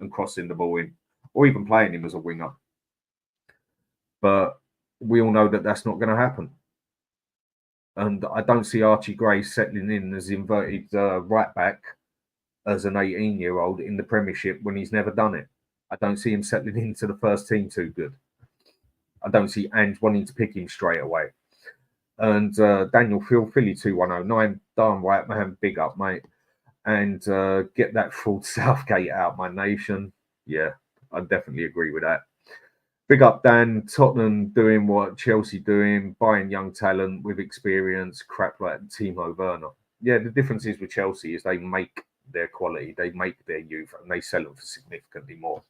and crossing the ball in, or even playing him as a winger. But we all know that that's not going to happen. And I don't see Archie Gray settling in as inverted right back as an 18-year-old in the Premiership when he's never done it. I don't see him settling into the first team too good. I don't see Ange wanting to pick him straight away. And Daniel Philly 2109, darn right, man, big up, mate. And get that fraud Southgate out, my nation. Yeah, I definitely agree with that. Big up, Dan. Tottenham doing what Chelsea doing, buying young talent with experience, crap like Timo Werner. Yeah, the difference is with Chelsea is they make their quality, they make their youth, and they sell them for significantly more.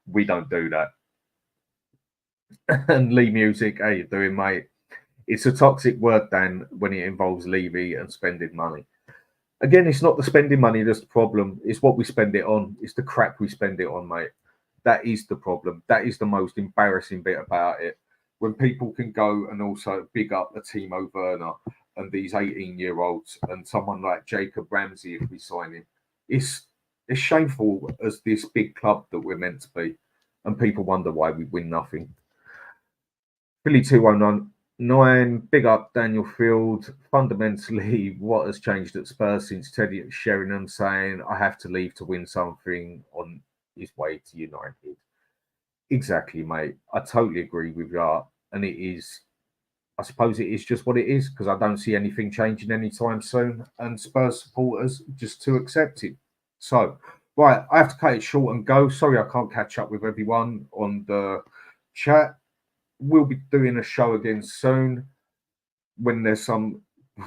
We don't do that. And Lee Music, how you doing, mate? It's a toxic word, Dan, when it involves Levy and spending money. Again, it's not the spending money that's the problem. It's what we spend it on. It's the crap we spend it on, mate. That is the problem. That is the most embarrassing bit about it. When people can go and also big up the Timo Werner and these 18-year-olds and someone like Jacob Ramsey, if we sign him, it's shameful as this big club that we're meant to be. And people wonder why we win nothing. Philly 219, big up Daniel Field. Fundamentally, what has changed at Spurs since Teddy Sheringham saying, I have to leave to win something on his way to United? Exactly, mate. I totally agree with you. And it is, I suppose it is just what it is, because I don't see anything changing anytime soon. And Spurs supporters just to accept it. So, right, I have to cut it short and go. Sorry, I can't catch up with everyone on the chat. We'll be doing a show again soon when there's some,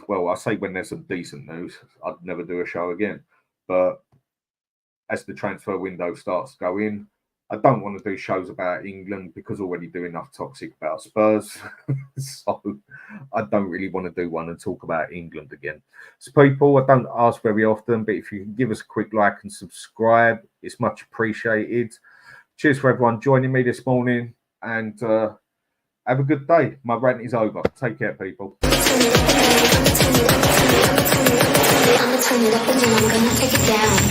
well, I say when there's some decent news. I'd never do a show again. But as the transfer window starts to go in, I don't want to do shows about England because I already do enough toxic about Spurs. So I don't really want to do one and talk about England again. So people, I don't ask very often, but if you can give us a quick like and subscribe, it's much appreciated. Cheers for everyone joining me this morning, and have a good day. My rant is over. Take care, people. I'ma turn it up and then I'm gonna take it down.